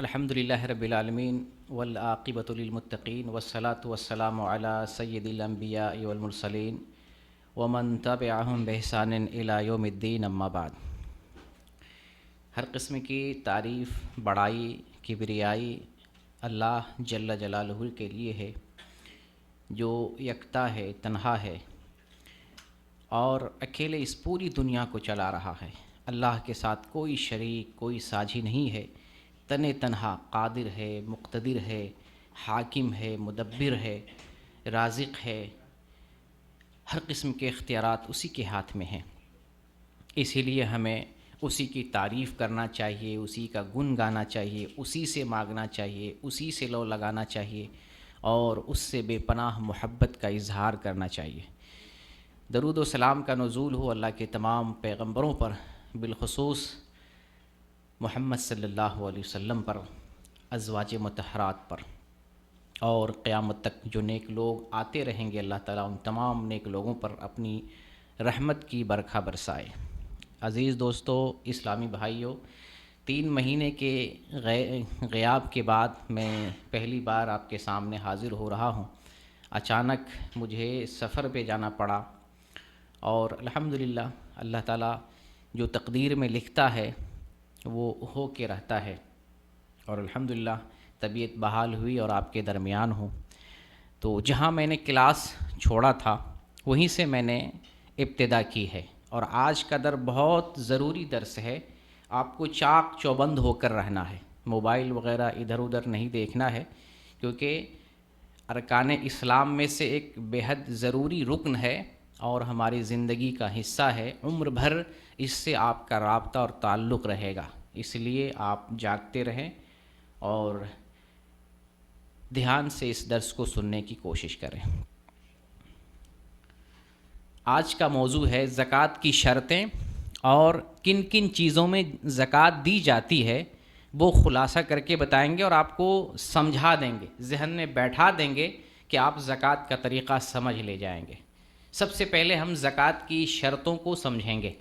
الحمدللہ رب العالمین والعاقبۃ للمتقین والصلاۃ والسلام علی سید الانبیاء والمرسلین ومن تبعہم بإحسان الی یوم الدین، اما بعد۔ ہر قسم کی تعریف، بڑائی، کبریائی اللہ جل جلالہ کے لیے ہے، جو یکتا ہے، تنہا ہے اور اکیلے اس پوری دنیا کو چلا رہا ہے۔ اللہ کے ساتھ کوئی شریک، کوئی ساجھی نہیں ہے، تنہا قادر ہے، مقتدر ہے، حاکم ہے، مدبر ہے، رازق ہے۔ ہر قسم کے اختیارات اسی کے ہاتھ میں ہیں، اسی لیے ہمیں اسی کی تعریف کرنا چاہیے، اسی کا گن گانا چاہیے، اسی سے مانگنا چاہیے، اسی سے لو لگانا چاہیے اور اس سے بے پناہ محبت کا اظہار کرنا چاہیے۔ درود و سلام کا نزول ہو اللہ کے تمام پیغمبروں پر، بالخصوص محمد صلی اللہ علیہ وسلم پر، ازواج مطہرات پر، اور قیامت تک جو نیک لوگ آتے رہیں گے، اللہ تعالیٰ ان تمام نیک لوگوں پر اپنی رحمت کی برکھا برسائے۔ عزیز دوستو، اسلامی بھائیوں، 3 مہینے کے غیاب کے بعد میں پہلی بار آپ کے سامنے حاضر ہو رہا ہوں۔ اچانک مجھے سفر پہ جانا پڑا اور الحمدللہ اللہ تعالیٰ جو تقدیر میں لکھتا ہے وہ ہو کے رہتا ہے، اور الحمدللہ طبیعت بحال ہوئی اور آپ کے درمیان ہوں۔ تو جہاں میں نے کلاس چھوڑا تھا وہیں سے میں نے ابتدا کی ہے، اور آج کا در بہت ضروری درس ہے۔ آپ کو چاق چوبند ہو کر رہنا ہے، موبائل وغیرہ ادھر ادھر نہیں دیکھنا ہے، کیونکہ ارکان اسلام میں سے ایک بے حد ضروری رکن ہے اور ہماری زندگی کا حصہ ہے۔ عمر بھر اس سے آپ کا رابطہ اور تعلق رہے گا، اس لیے آپ جاگتے رہیں اور دھیان سے اس درس کو سننے کی کوشش کریں۔ آج کا موضوع ہے زکوٰۃ کی شرطیں، اور کن کن چیزوں میں زکوٰۃ دی جاتی ہے وہ خلاصہ کر کے بتائیں گے اور آپ کو سمجھا دیں گے، ذہن میں بیٹھا دیں گے کہ آپ زکوٰۃ کا طریقہ سمجھ لے جائیں گے۔ سب سے پہلے ہم زکوٰۃ کی شرطوں کو سمجھیں گے۔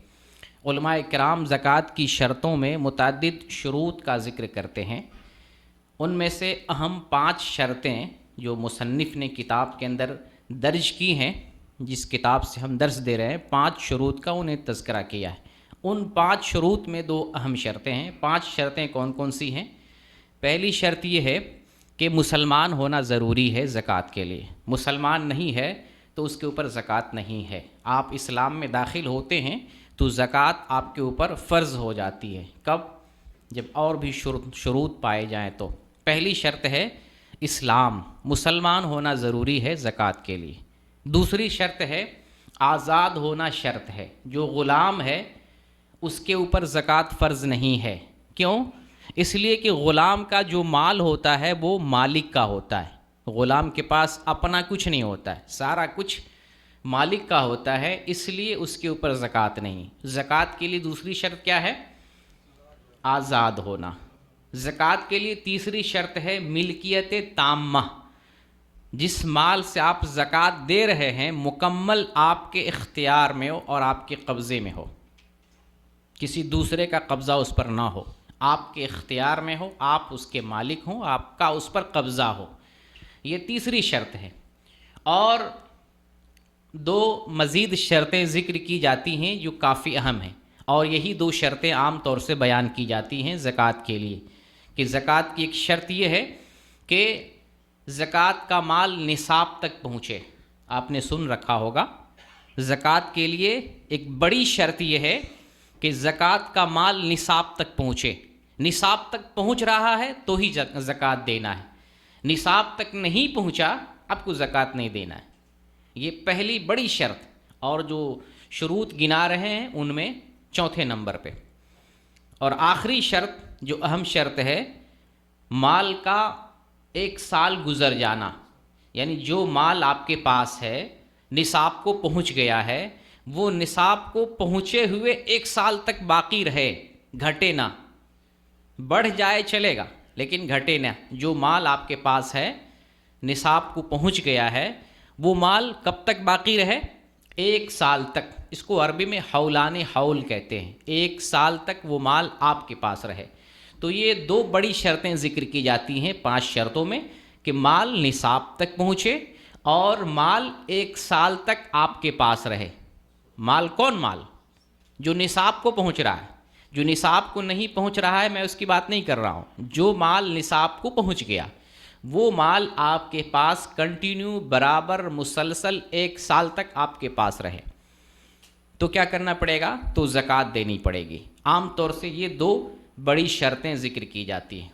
علماء کرام زکوٰۃ کی شرطوں میں متعدد شروط کا ذکر کرتے ہیں، ان میں سے اہم 5 شرطیں جو مصنف نے کتاب کے اندر درج کی ہیں، جس کتاب سے ہم درس دے رہے ہیں، 5 شروط کا انہیں تذکرہ کیا ہے۔ ان 5 شروط میں 2 اہم شرطیں ہیں۔ 5 شرطیں کون کون سی ہیں؟ پہلی شرط یہ ہے کہ مسلمان ہونا ضروری ہے زکوٰۃ کے لیے۔ مسلمان نہیں ہے تو اس کے اوپر زکوٰۃ نہیں ہے۔ آپ اسلام میں داخل ہوتے ہیں تو زکوٰۃ آپ کے اوپر فرض ہو جاتی ہے۔ کب؟ جب اور بھی شروط پائے جائیں تو۔ پہلی شرط ہے اسلام، مسلمان ہونا ضروری ہے زکوٰۃ کے لیے۔ دوسری شرط ہے آزاد ہونا شرط ہے، جو غلام ہے اس کے اوپر زکوٰۃ فرض نہیں ہے۔ کیوں؟ اس لیے کہ غلام کا جو مال ہوتا ہے وہ مالک کا ہوتا ہے، غلام کے پاس اپنا کچھ نہیں ہوتا ہے، سارا کچھ مالک کا ہوتا ہے، اس لیے اس کے اوپر زکوٰۃ نہیں۔ زکوٰۃ کے لیے دوسری شرط کیا ہے؟ آزاد ہونا۔ زکوٰۃ کے لیے تیسری شرط ہے ملکیت تامہ، جس مال سے آپ زکوٰۃ دے رہے ہیں مکمل آپ کے اختیار میں ہو اور آپ کے قبضے میں ہو، کسی دوسرے کا قبضہ اس پر نہ ہو، آپ کے اختیار میں ہو، آپ اس کے مالک ہوں، آپ کا اس پر قبضہ ہو، یہ تیسری شرط ہے۔ اور 2 مزید شرطیں ذکر کی جاتی ہیں جو کافی اہم ہیں، اور یہی 2 شرطیں عام طور سے بیان کی جاتی ہیں زکوٰۃ کے لیے، کہ زکوٰۃ کی ایک شرط یہ ہے کہ زکوٰۃ کا مال نصاب تک پہنچے۔ آپ نے سن رکھا ہوگا، زکوٰۃ کے لیے ایک بڑی شرط یہ ہے کہ زکوٰۃ کا مال نصاب تک پہنچے۔ نصاب تک پہنچ رہا ہے تو ہی زکوٰۃ دینا ہے، نصاب تک نہیں پہنچا اب کو زکوٰۃ نہیں دینا ہے۔ یہ پہلی بڑی شرط، اور جو شروط گنا رہے ہیں ان میں 4تھے نمبر پہ۔ اور آخری شرط جو اہم شرط ہے، مال کا 1 سال گزر جانا، یعنی جو مال آپ کے پاس ہے نصاب کو پہنچ گیا ہے، وہ نصاب کو پہنچے ہوئے 1 سال تک باقی رہے، گھٹے نہ، بڑھ جائے چلے گا لیکن گھٹے نہ۔ جو مال آپ کے پاس ہے نصاب کو پہنچ گیا ہے، وہ مال کب تک باقی رہے؟ 1 سال تک۔ اس کو عربی میں حولان حول کہتے ہیں، 1 سال تک وہ مال آپ کے پاس رہے۔ تو یہ 2 بڑی شرطیں ذکر کی جاتی ہیں 5 شرطوں میں کہ مال نصاب تک پہنچے اور مال 1 سال تک آپ کے پاس رہے۔ مال کون مال؟ جو نصاب کو پہنچ رہا ہے، جو نصاب کو نہیں پہنچ رہا ہے میں اس کی بات نہیں کر رہا ہوں، جو مال نصاب کو پہنچ گیا وہ مال آپ کے پاس کنٹینیو برابر مسلسل 1 سال تک آپ کے پاس رہے تو کیا کرنا پڑے گا؟ تو زکوٰۃ دینی پڑے گی۔ عام طور سے یہ 2 بڑی شرطیں ذکر کی جاتی ہیں۔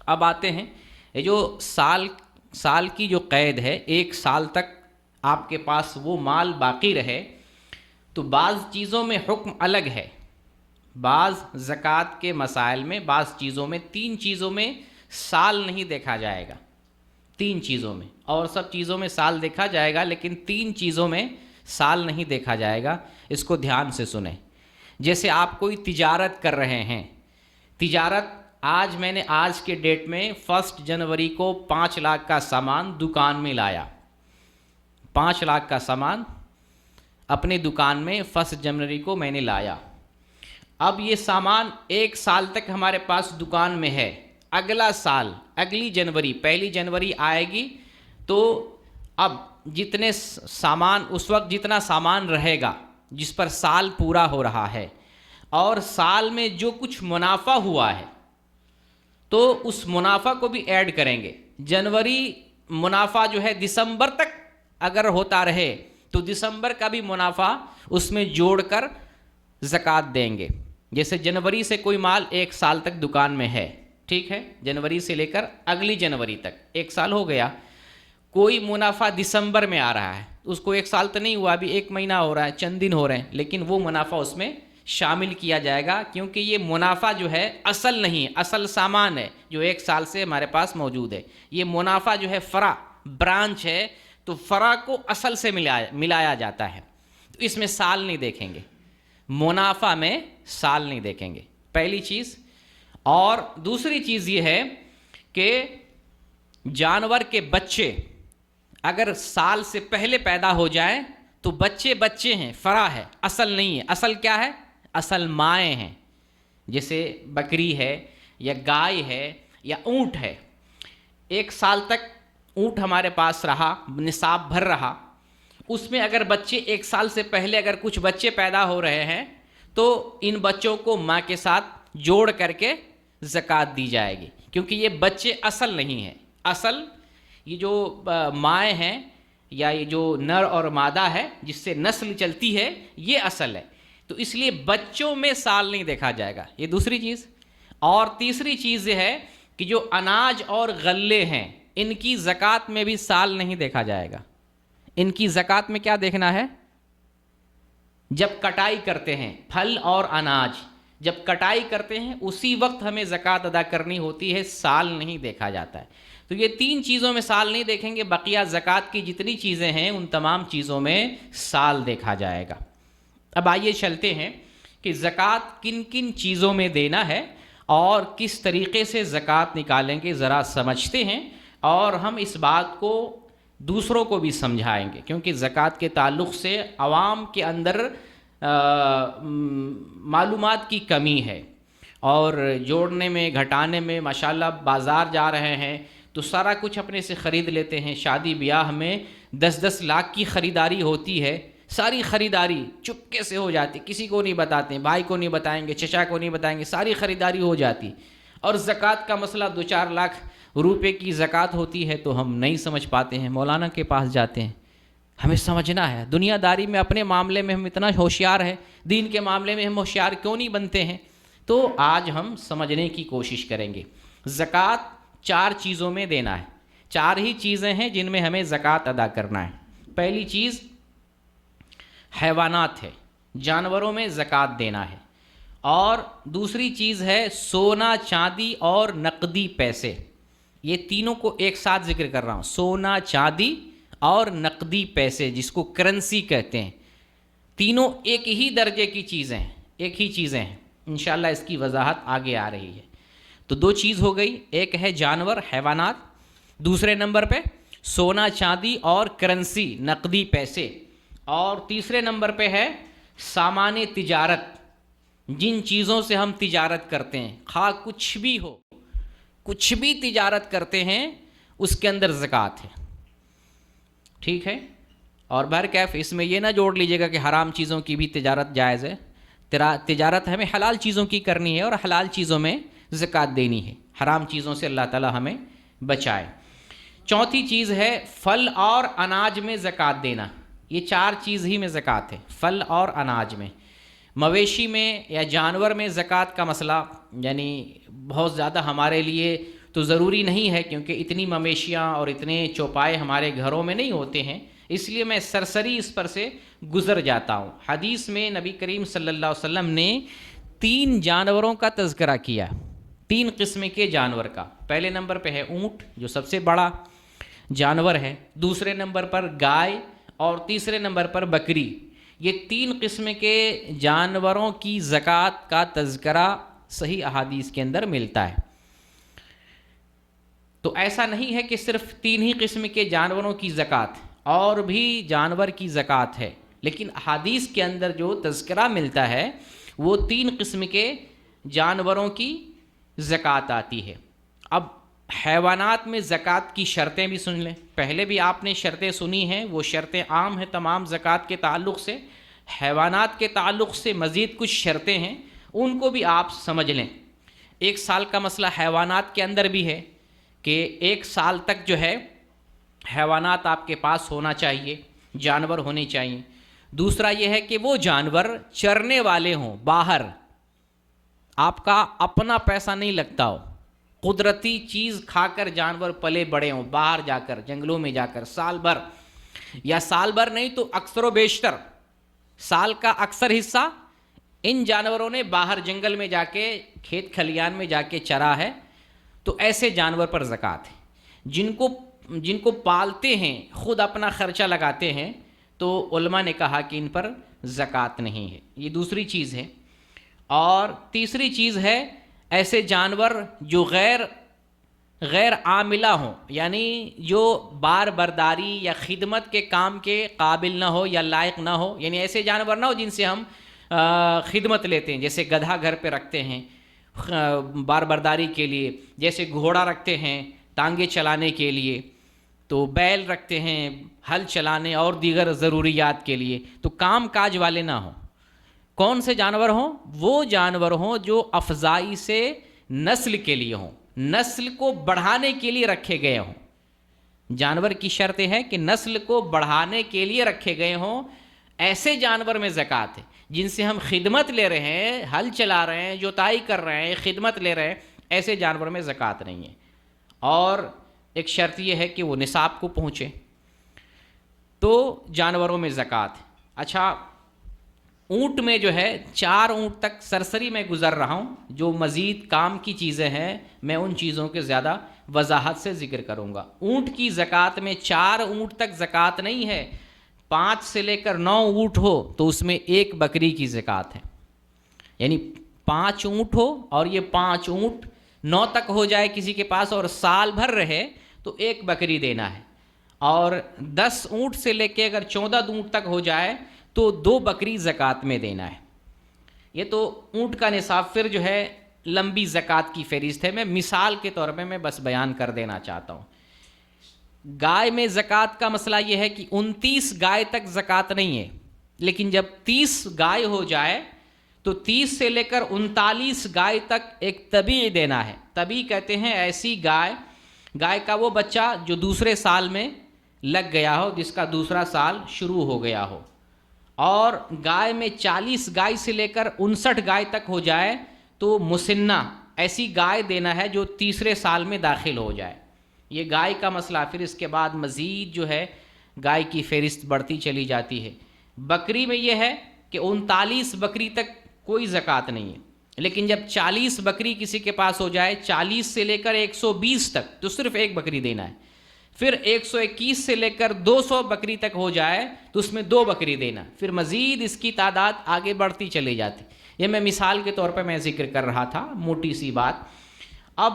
اب آتے ہیں یہ جو سال کی جو قید ہے، 1 سال تک آپ کے پاس وہ مال باقی رہے، تو بعض چیزوں میں حکم الگ ہے۔ بعض زکوٰۃ کے مسائل میں، بعض چیزوں میں، 3 چیزوں میں سال نہیں دیکھا جائے گا، 3 چیزوں میں، اور سب چیزوں میں سال دیکھا جائے گا لیکن 3 چیزوں میں سال نہیں دیکھا جائے گا۔ اس کو دھیان سے سنیں۔ جیسے آپ کوئی تجارت کر رہے ہیں، تجارت میں نے آج کے ڈیٹ میں 1 جنوری کو 5 لاکھ کا سامان دکان میں لایا، 5 لاکھ کا سامان اپنے دکان میں 1 جنوری کو میں نے لایا۔ اب یہ سامان 1 سال تک ہمارے پاس دکان میں ہے۔ اگلا سال، اگلی جنوری، 1 جنوری آئے گی تو اب جتنے سامان، اس وقت جتنا سامان رہے گا جس پر سال پورا ہو رہا ہے، اور سال میں جو کچھ منافع ہوا ہے تو اس منافع کو بھی ایڈ کریں گے۔ جنوری منافع جو ہے دسمبر تک اگر ہوتا رہے تو دسمبر کا بھی منافع اس میں جوڑ کر زکوٰۃ دیں گے۔ جیسے جنوری سے کوئی مال 1 سال تک دکان میں ہے، ٹھیک ہے، جنوری سے لے کر اگلی جنوری تک 1 سال ہو گیا، کوئی منافع دسمبر میں آ رہا ہے، اس کو 1 سال تو نہیں ہوا، ابھی 1 مہینہ ہو رہا ہے، چند دن ہو رہے ہیں، لیکن وہ منافع اس میں شامل کیا جائے گا کیونکہ یہ منافع جو ہے اصل نہیں ہے، اصل سامان ہے جو 1 سال سے ہمارے پاس موجود ہے۔ یہ منافع جو ہے فرع، برانچ ہے، تو فرع کو اصل سے ملایا جاتا ہے، تو اس میں سال نہیں دیکھیں گے، منافع میں سال نہیں دیکھیں گے، پہلی چیز۔ اور دوسری چیز یہ ہے کہ جانور کے بچے اگر سال سے پہلے پیدا ہو جائیں تو بچے ہیں، فرع ہے، اصل نہیں ہے۔ اصل کیا ہے؟ اصل مائیں ہیں، جیسے بکری ہے یا گائے ہے یا اونٹ ہے۔ 1 سال تک اونٹ ہمارے پاس رہا، نصاب بھر رہا، اس میں اگر بچے 1 سال سے پہلے اگر کچھ بچے پیدا ہو رہے ہیں تو ان بچوں کو ماں کے ساتھ جوڑ کر کے زکوٰۃ دی جائے گی، کیونکہ یہ بچے اصل نہیں ہیں۔ اصل یہ جو مائیں ہیں یا یہ جو نر اور مادہ ہے جس سے نسل چلتی ہے، یہ اصل ہے، تو اس لیے بچوں میں سال نہیں دیکھا جائے گا، یہ دوسری چیز۔ اور تیسری چیز یہ ہے کہ جو اناج اور غلے ہیں ان کی زکوٰۃ میں بھی سال نہیں دیکھا جائے گا۔ ان کی زکوٰۃ میں کیا دیکھنا ہے؟ جب کٹائی کرتے ہیں پھل اور اناج، جب کٹائی کرتے ہیں اسی وقت ہمیں زکوٰۃ ادا کرنی ہوتی ہے، سال نہیں دیکھا جاتا ہے۔ تو یہ 3 چیزوں میں سال نہیں دیکھیں گے، بقیہ زکوٰۃ کی جتنی چیزیں ہیں ان تمام چیزوں میں سال دیکھا جائے گا۔ اب آئیے چلتے ہیں کہ زکوٰۃ کن کن چیزوں میں دینا ہے اور کس طریقے سے زکوٰۃ نکالیں گے، ذرا سمجھتے ہیں، اور ہم اس بات کو دوسروں کو بھی سمجھائیں گے، کیونکہ زکوٰۃ کے تعلق سے عوام کے اندر معلومات کی کمی ہے، اور جوڑنے میں گھٹانے میں ماشاءاللہ بازار جا رہے ہیں تو سارا کچھ اپنے سے خرید لیتے ہیں۔ شادی بیاہ میں 10-10 لاکھ کی خریداری ہوتی ہے، ساری خریداری چپکے سے ہو جاتی، کسی کو نہیں بتاتے، بھائی کو نہیں بتائیں گے، چچا کو نہیں بتائیں گے، ساری خریداری ہو جاتی۔ اور زکوٰۃ کا مسئلہ 2-4 لاکھ روپے کی زکوٰۃ ہوتی ہے تو ہم نہیں سمجھ پاتے ہیں، مولانا کے پاس جاتے ہیں۔ ہمیں سمجھنا ہے، دنیا داری میں اپنے معاملے میں ہم اتنا ہوشیار ہیں، دین کے معاملے میں ہم ہوشیار کیوں نہیں بنتے ہیں؟ تو آج ہم سمجھنے کی کوشش کریں گے۔ زکوٰۃ 4 چیزوں میں دینا ہے، 4 ہی چیزیں ہیں جن میں ہمیں زکوٰۃ ادا کرنا ہے۔ پہلی چیز حیوانات ہے، جانوروں میں زکوٰۃ دینا ہے، اور دوسری چیز ہے سونا، چاندی اور نقدی پیسے۔ یہ تینوں کو ایک ساتھ ذکر کر رہا ہوں، سونا، چاندی اور نقدی پیسے، جس کو کرنسی کہتے ہیں۔ تینوں ایک ہی درجے کی چیزیں ہیں، ایک ہی چیزیں ہیں، انشاءاللہ اس کی وضاحت آگے آ رہی ہے۔ تو 2 چیز ہو گئی، ایک ہے جانور، حیوانات، دوسرے نمبر پہ سونا، چاندی اور کرنسی، نقدی پیسے، اور تیسرے نمبر پہ ہے سامان تجارت، جن چیزوں سے ہم تجارت کرتے ہیں، خواہ کچھ بھی ہو، کچھ بھی تجارت کرتے ہیں اس کے اندر زکوٰۃ ہے، ٹھیک ہے؟ اور بہرکیف اس میں یہ نہ جوڑ لیجیے گا کہ حرام چیزوں کی بھی تجارت جائز ہے، تجارت ہمیں حلال چیزوں کی کرنی ہے اور حلال چیزوں میں زکوٰۃ دینی ہے، حرام چیزوں سے اللہ تعالی ہمیں بچائے۔ چوتھی چیز ہے پھل اور اناج میں زکوٰۃ دینا، یہ چار چیز ہی میں زکوٰۃ ہے، پھل اور اناج میں۔ مویشی میں یا جانور میں زکوٰۃ کا مسئلہ یعنی بہت زیادہ ہمارے لیے تو ضروری نہیں ہے، کیونکہ اتنی مویشیاں اور اتنے چوپائے ہمارے گھروں میں نہیں ہوتے ہیں، اس لیے میں سرسری اس پر سے گزر جاتا ہوں۔ حدیث میں نبی کریم صلی اللہ علیہ وسلم نے 3 جانوروں کا تذکرہ کیا، 3 قسم کے جانور کا۔ پہلے نمبر پہ ہے اونٹ جو سب سے بڑا جانور ہے، دوسرے نمبر پر گائے اور تیسرے نمبر پر بکری۔ یہ 3 قسم کے جانوروں کی زکوٰۃ کا تذکرہ صحیح احادیث کے اندر ملتا ہے۔ تو ایسا نہیں ہے کہ صرف 3 ہی قسم کے جانوروں کی زکوٰۃ، اور بھی جانور کی زکوٰۃ ہے، لیکن احادیث کے اندر جو تذکرہ ملتا ہے وہ 3 قسم کے جانوروں کی زکوٰۃ آتی ہے۔ اب حیوانات میں زکوٰۃ کی شرطیں بھی سن لیں، پہلے بھی آپ نے شرطیں سنی ہیں، وہ شرطیں عام ہیں تمام زکوٰۃ کے تعلق سے، حیوانات کے تعلق سے مزید کچھ شرطیں ہیں، ان کو بھی آپ سمجھ لیں۔ 1 سال کا مسئلہ حیوانات کے اندر بھی ہے کہ 1 سال تک جو ہے حیوانات آپ کے پاس ہونا چاہیے، جانور ہونے چاہیے۔ دوسرا یہ ہے کہ وہ جانور چرنے والے ہوں، باہر آپ کا اپنا پیسہ نہیں لگتا ہو، قدرتی چیز کھا کر جانور پلے بڑے ہوں، باہر جا کر جنگلوں میں جا کر سال بھر، یا سال بھر نہیں تو اکثر و بیشتر سال کا اکثر حصہ ان جانوروں نے باہر جنگل میں جا کے کھیت کھلیان میں جا کے چرا ہے، تو ایسے جانور پر زکوٰۃ ہے۔ جن کو پالتے ہیں، خود اپنا خرچہ لگاتے ہیں، تو علماء نے کہا کہ ان پر زکوٰۃ نہیں ہے، یہ دوسری چیز ہے۔ اور تیسری چیز ہے ایسے جانور جو غیر عاملہ ہوں، یعنی جو بار برداری یا خدمت کے کام کے قابل نہ ہو یا لائق نہ ہو، یعنی ایسے جانور نہ ہو جن سے ہم خدمت لیتے ہیں، جیسے گدھا گھر پہ رکھتے ہیں بار برداری کے لیے، جیسے گھوڑا رکھتے ہیں ٹانگیں چلانے کے لیے، تو بیل رکھتے ہیں ہل چلانے اور دیگر ضروریات کے لیے، تو کام کاج والے نہ ہوں۔ کون سے جانور ہوں؟ وہ جانور ہوں جو افزائی سے نسل کے لیے ہوں، نسل کو بڑھانے کے لیے رکھے گئے ہوں۔ جانور کی شرط ہے کہ نسل کو بڑھانے کے لیے رکھے گئے ہوں، ایسے جانور میں زکوٰۃ ہے۔ جن سے ہم خدمت لے رہے ہیں، ہل چلا رہے ہیں، جوتائی کر رہے ہیں، خدمت لے رہے ہیں، ایسے جانور میں زکوٰۃ نہیں ہے۔ اور ایک شرط یہ ہے کہ وہ نصاب کو پہنچے، تو جانوروں میں زکوٰۃ ہے۔ اچھا، اونٹ میں جو ہے 4 اونٹ تک سرسری میں گزر رہا ہوں، جو مزید کام کی چیزیں ہیں میں ان چیزوں کے زیادہ وضاحت سے ذکر کروں گا۔ اونٹ کی زکوٰۃ میں 4 اونٹ تک زکوٰۃ نہیں ہے، 5 سے لے کر 9 اونٹ ہو تو اس میں 1 بکری کی زکوٰۃ ہے، یعنی 5 اونٹ ہو اور یہ 5 اونٹ 9 تک ہو جائے کسی کے پاس اور سال بھر رہے تو 1 بکری دینا ہے، اور 10 اونٹ سے لے کے اگر 14 اونٹ تک ہو جائے تو 2 بکری زکوٰۃ میں دینا ہے۔ یہ تو اونٹ کا نصاب، پھر جو ہے لمبی زکوٰۃ کی فہرست ہے، میں مثال کے طور پہ میں بس بیان کر دینا چاہتا ہوں۔ گائے میں زکوٰۃ کا مسئلہ یہ ہے کہ 29 گائے تک زکوٰۃ نہیں ہے، لیکن جب 30 گائے ہو جائے تو 30 سے لے کر 39 گائے تک ایک طبیع دینا ہے۔ طبیع کہتے ہیں ایسی گائے کا وہ بچہ جو دوسرے سال میں لگ گیا ہو، جس کا دوسرا سال شروع ہو گیا ہو، اور گائے میں 40 گائے سے لے کر 59 گائے تک ہو جائے تو مسنہ، ایسی گائے دینا ہے جو تیسرے سال میں داخل ہو جائے۔ یہ گائے کا مسئلہ، پھر اس کے بعد مزید جو ہے گائے کی فہرست بڑھتی چلی جاتی ہے۔ بکری میں یہ ہے کہ 39 بکری تک کوئی زکوٰۃ نہیں ہے، لیکن جب 40 بکری کسی کے پاس ہو جائے، 40 سے لے کر 120 تک تو صرف 1 بکری دینا ہے، پھر 121 سے لے کر 200 بکری تک ہو جائے تو اس میں 2 بکری دینا، پھر مزید اس کی تعداد آگے بڑھتی چلی جاتی۔ یہ میں مثال کے طور پر میں ذکر کر رہا تھا، موٹی سی بات۔ اب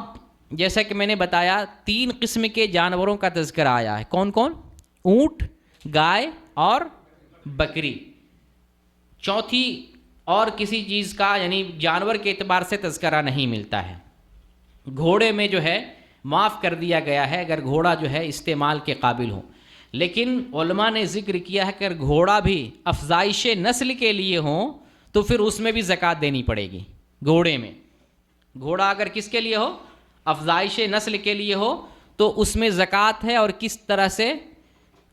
جیسا کہ میں نے بتایا 3 قسم کے جانوروں کا تذکرہ آیا ہے، کون کون؟ اونٹ، گائے اور بکری۔ چوتھی اور کسی چیز کا یعنی جانور کے اعتبار سے تذکرہ نہیں ملتا ہے۔ گھوڑے میں جو ہے معاف کر دیا گیا ہے اگر گھوڑا جو ہے استعمال کے قابل ہو، لیکن علماء نے ذکر کیا ہے کہ اگر گھوڑا بھی افزائش نسل کے لیے ہوں تو پھر اس میں بھی زکوٰۃ دینی پڑے گی۔ گھوڑے میں گھوڑا اگر کس کے لیے ہو؟ افزائش نسل کے لیے ہو تو اس میں زکوٰۃ ہے، اور کس طرح سے؟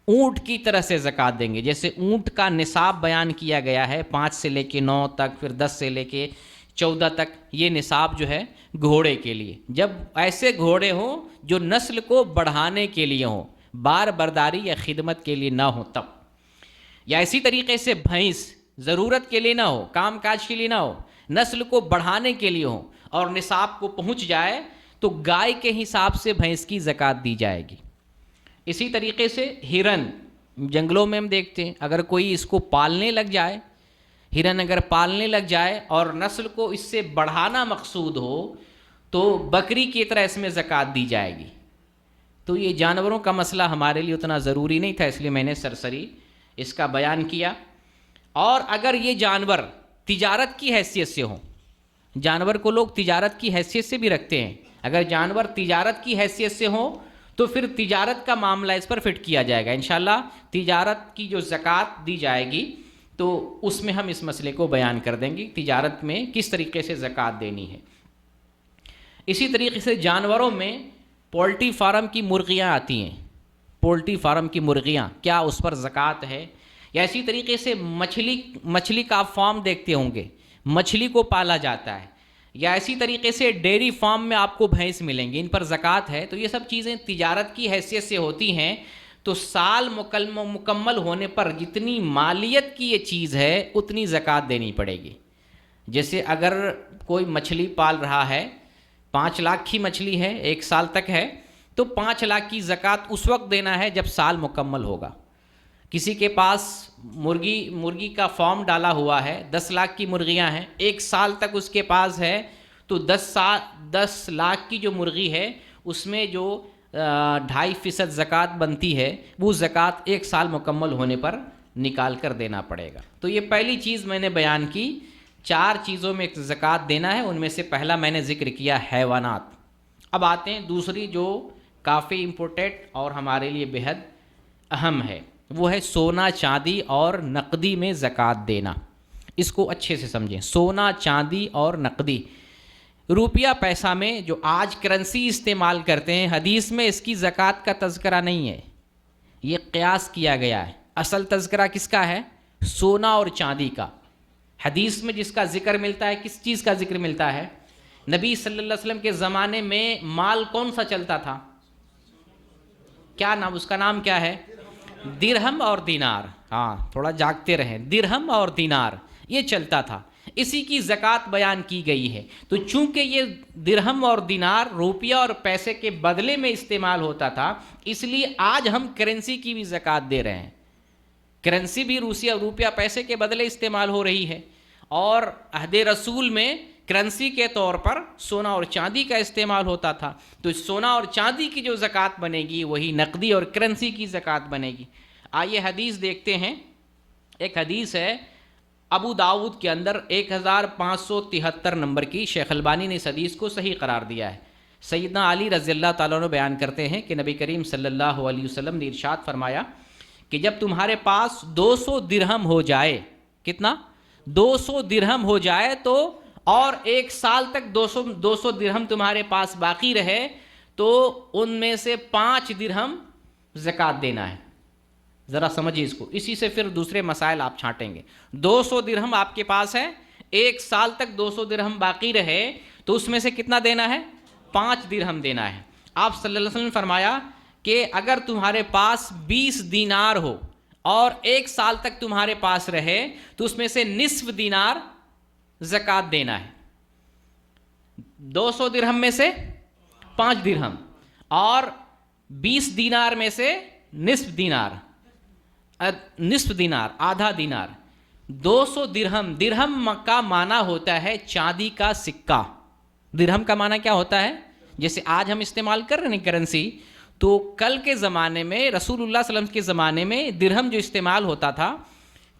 اونٹ کی طرح سے زکوٰۃ دیں گے۔ جیسے اونٹ کا نصاب بیان کیا گیا ہے 5 سے لے کے 9 تک، پھر 10 سے لے کے 14 تک، یہ نصاب جو ہے گھوڑے کے لیے۔ جب ایسے گھوڑے ہوں جو نسل کو بڑھانے کے لیے ہوں، بار برداری یا خدمت کے لیے نہ ہو تب، یا اسی طریقے سے بھینس ضرورت کے لیے نہ ہو، کام کاج کے لیے نہ ہو، نسل کو بڑھانے کے لیے ہو اور نصاب کو پہنچ جائے تو گائے کے حساب سے بھینس کی زکوٰۃ دی جائے گی۔ اسی طریقے سے ہرن جنگلوں میں ہم دیکھتے ہیں، اگر کوئی اس کو پالنے لگ جائے، ہرن اگر پالنے لگ جائے اور نسل کو اس سے بڑھانا مقصود ہو تو بکری کی طرح اس میں زکوٰۃ دی جائے گی۔ تو یہ جانوروں کا مسئلہ ہمارے لیے اتنا ضروری نہیں تھا، اس لیے میں نے سرسری اس کا بیان کیا۔ اور اگر یہ جانور تجارت کی حیثیت سے ہوں، جانور کو لوگ تجارت کی حیثیت سے بھی رکھتے ہیں، اگر جانور تجارت کی حیثیت سے ہوں تو پھر تجارت کا معاملہ اس پر فٹ کیا جائے گا انشاءاللہ۔ تجارت کی جو زکوٰۃ دی جائے گی تو اس میں ہم اس مسئلے کو بیان کر دیں گے، تجارت میں کس طریقے سے زکوٰۃ دینی ہے۔ اسی طریقے سے جانوروں میں پولٹری فارم کی مرغیاں آتی ہیں، پولٹری فارم کی مرغیاں، کیا اس پر زکوٰۃ ہے؟ یا اسی طریقے سے مچھلی کا آپ فارم دیکھتے ہوں گے، مچھلی کو پالا جاتا ہے، یا اسی طریقے سے ڈیری فارم میں آپ کو بھینس ملیں گے، ان پر زکوٰۃ ہے۔ تو یہ سب چیزیں تجارت کی حیثیت سے ہوتی ہیں، تو سال مکمل ہونے پر جتنی مالیت کی یہ چیز ہے اتنی زکوٰۃ دینی پڑے گی۔ جیسے اگر کوئی مچھلی پال رہا ہے، 5 لاکھ کی مچھلی ہے، 1 سال تک ہے، تو 5 لاکھ کی زکوٰۃ اس وقت دینا ہے جب سال مکمل ہوگا۔ کسی کے پاس مرغی کا فارم ڈالا ہوا ہے، 10 لاکھ کی مرغیاں ہیں، 1 سال تک اس کے پاس ہے، تو 10 لاکھ کی جو مرغی ہے اس میں جو 2.5% زکوٰۃ بنتی ہے، وہ زکوٰۃ 1 سال مکمل ہونے پر نکال کر دینا پڑے گا۔ تو یہ پہلی چیز میں نے بیان کی، 4 چیزوں میں زکوٰۃ دینا ہے، ان میں سے پہلا میں نے ذکر کیا حیوانات۔ اب آتے ہیں دوسری جو کافی امپورٹنٹ اور ہمارے لیے بہت اہم ہے، وہ ہے سونا چاندی اور نقدی میں زکوٰۃ دینا۔ اس کو اچھے سے سمجھیں، سونا چاندی اور نقدی، روپیہ پیسہ میں جو آج کرنسی استعمال کرتے ہیں، حدیث میں اس کی زکوٰۃ کا تذکرہ نہیں ہے، یہ قیاس کیا گیا ہے۔ اصل تذکرہ کس کا ہے؟ سونا اور چاندی کا۔ حدیث میں جس کا ذکر ملتا ہے، کس چیز کا ذکر ملتا ہے؟ نبی صلی اللہ علیہ وسلم کے زمانے میں مال کون سا چلتا تھا؟ کیا نام، اس کا نام کیا ہے؟ درہم اور دینار۔ ہاں تھوڑا جاگتے رہیں، درہم اور دینار یہ چلتا تھا، اسی کی زکوٰۃ بیان کی گئی ہے۔ تو چونکہ یہ درہم اور دینار روپیہ اور پیسے کے بدلے میں استعمال ہوتا تھا، اس لیے آج ہم کرنسی کی بھی زکوٰۃ دے رہے ہیں۔ کرنسی بھی روپیہ پیسے کے بدلے استعمال ہو رہی ہے، اور عہد رسول میں کرنسی کے طور پر سونا اور چاندی کا استعمال ہوتا تھا۔ تو سونا اور چاندی کی جو زکوٰۃ بنے گی وہی نقدی اور کرنسی کی زکوٰۃ بنے گی۔ آئیے حدیث دیکھتے ہیں۔ ایک حدیث ہے ابو داؤد کے اندر 1573 نمبر کی، شیخ البانی نے اس حدیث کو صحیح قرار دیا ہے۔ سیدنا علی رضی اللہ تعالیٰ عنہ بیان کرتے ہیں کہ نبی کریم صلی اللہ علیہ وسلم نے ارشاد فرمایا کہ جب تمہارے پاس 200 درہم ہو جائے، کتنا؟ 200 درہم ہو جائے تو، اور 1 سال تک 200 درہم تمہارے پاس باقی رہے، تو ان میں سے 5 درہم زکوٰۃ دینا ہے۔ ذرا سمجھیے اس کو، اسی سے پھر دوسرے مسائل آپ چھانٹیں گے۔ 200 درہم آپ کے پاس ہے، 1 سال تک 200 درہم باقی رہے، تو اس میں سے کتنا دینا ہے؟ 5 درہم دینا ہے۔ آپ صلی اللہ علیہ وسلم نے فرمایا کہ اگر تمہارے پاس 20 دینار ہو اور 1 سال تک تمہارے پاس رہے تو اس میں سے نصف دینار زکوٰۃ دینا ہے۔ 200 درہم میں سے 5 درہم، اور 20 دینار میں سے نصف دینار، آدھا دینار۔ 200 درہم، درہم کا معنی ہوتا ہے چاندی کا سکہ۔ درہم کا معنی کیا ہوتا ہے؟ جیسے آج ہم استعمال کر رہے ہیں کرنسی، تو کل کے زمانے میں رسول اللہ صلی اللہ علیہ وسلم کے زمانے میں درہم جو استعمال ہوتا تھا،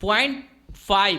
0.5,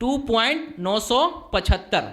2.975,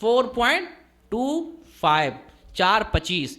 4.25, 4.25।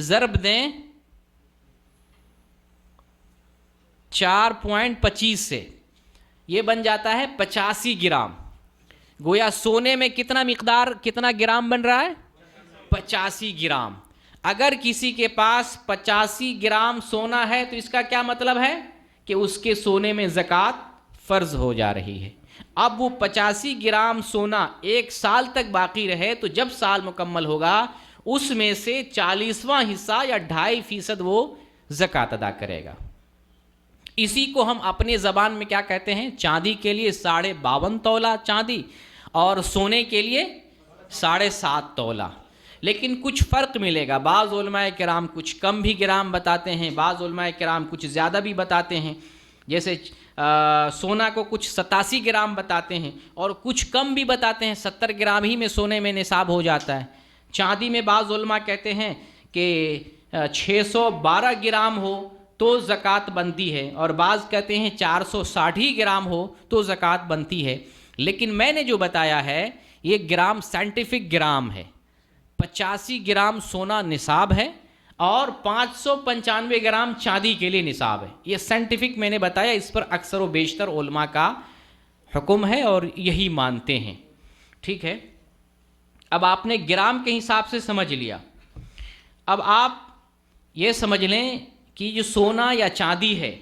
ضرب دیں 4.25 سے، یہ بن جاتا ہے 85 گرام. گویا سونے میں کتنا گرام بن رہا ہے؟ 85 گرام. اگر کسی کے پاس 85 گرام سونا ہے تو اس کا کیا مطلب ہے کہ اس کے سونے میں زکوٰۃ فرض ہو جا رہی ہے. اب وہ 85 گرام سونا 1 سال تک باقی رہے تو جب سال مکمل ہوگا اس میں سے 40واں حصہ یا 2.5% وہ زکوٰۃ ادا کرے گا. اسی کو ہم اپنے زبان میں کیا کہتے ہیں؟ چاندی کے لیے 52.5 تولہ چاندی اور سونے کے لیے 7.5 تولہ. لیکن کچھ فرق ملے گا. بعض علماء کرام کچھ کم بھی گرام بتاتے ہیں، بعض علماء کرام کچھ زیادہ بھی بتاتے ہیں. جیسے سونا کو کچھ 87 گرام بتاتے ہیں اور کچھ کم بھی بتاتے ہیں، 70 گرام ہی میں سونے میں نصاب ہو جاتا ہے. چاندی میں بعض علماء کہتے ہیں کہ 612 گرام ہو تو زکوٰۃ بنتی ہے، اور بعض کہتے ہیں 460 گرام ہو تو زکوٰۃ بنتی ہے. لیکن میں نے جو بتایا ہے یہ گرام سائنٹیفک گرام ہے. 85 گرام سونا نصاب ہے اور 595 گرام چاندی کے لیے نصاب ہے. یہ سائنٹیفک میں نے بتایا، اس پر اکثر و بیشتر علماء کا حکم ہے اور یہی مانتے ہیں. ٹھیک ہے، اب آپ نے گرام کے حساب سے سمجھ لیا. اب آپ یہ سمجھ لیں کہ جو سونا یا چاندی ہے،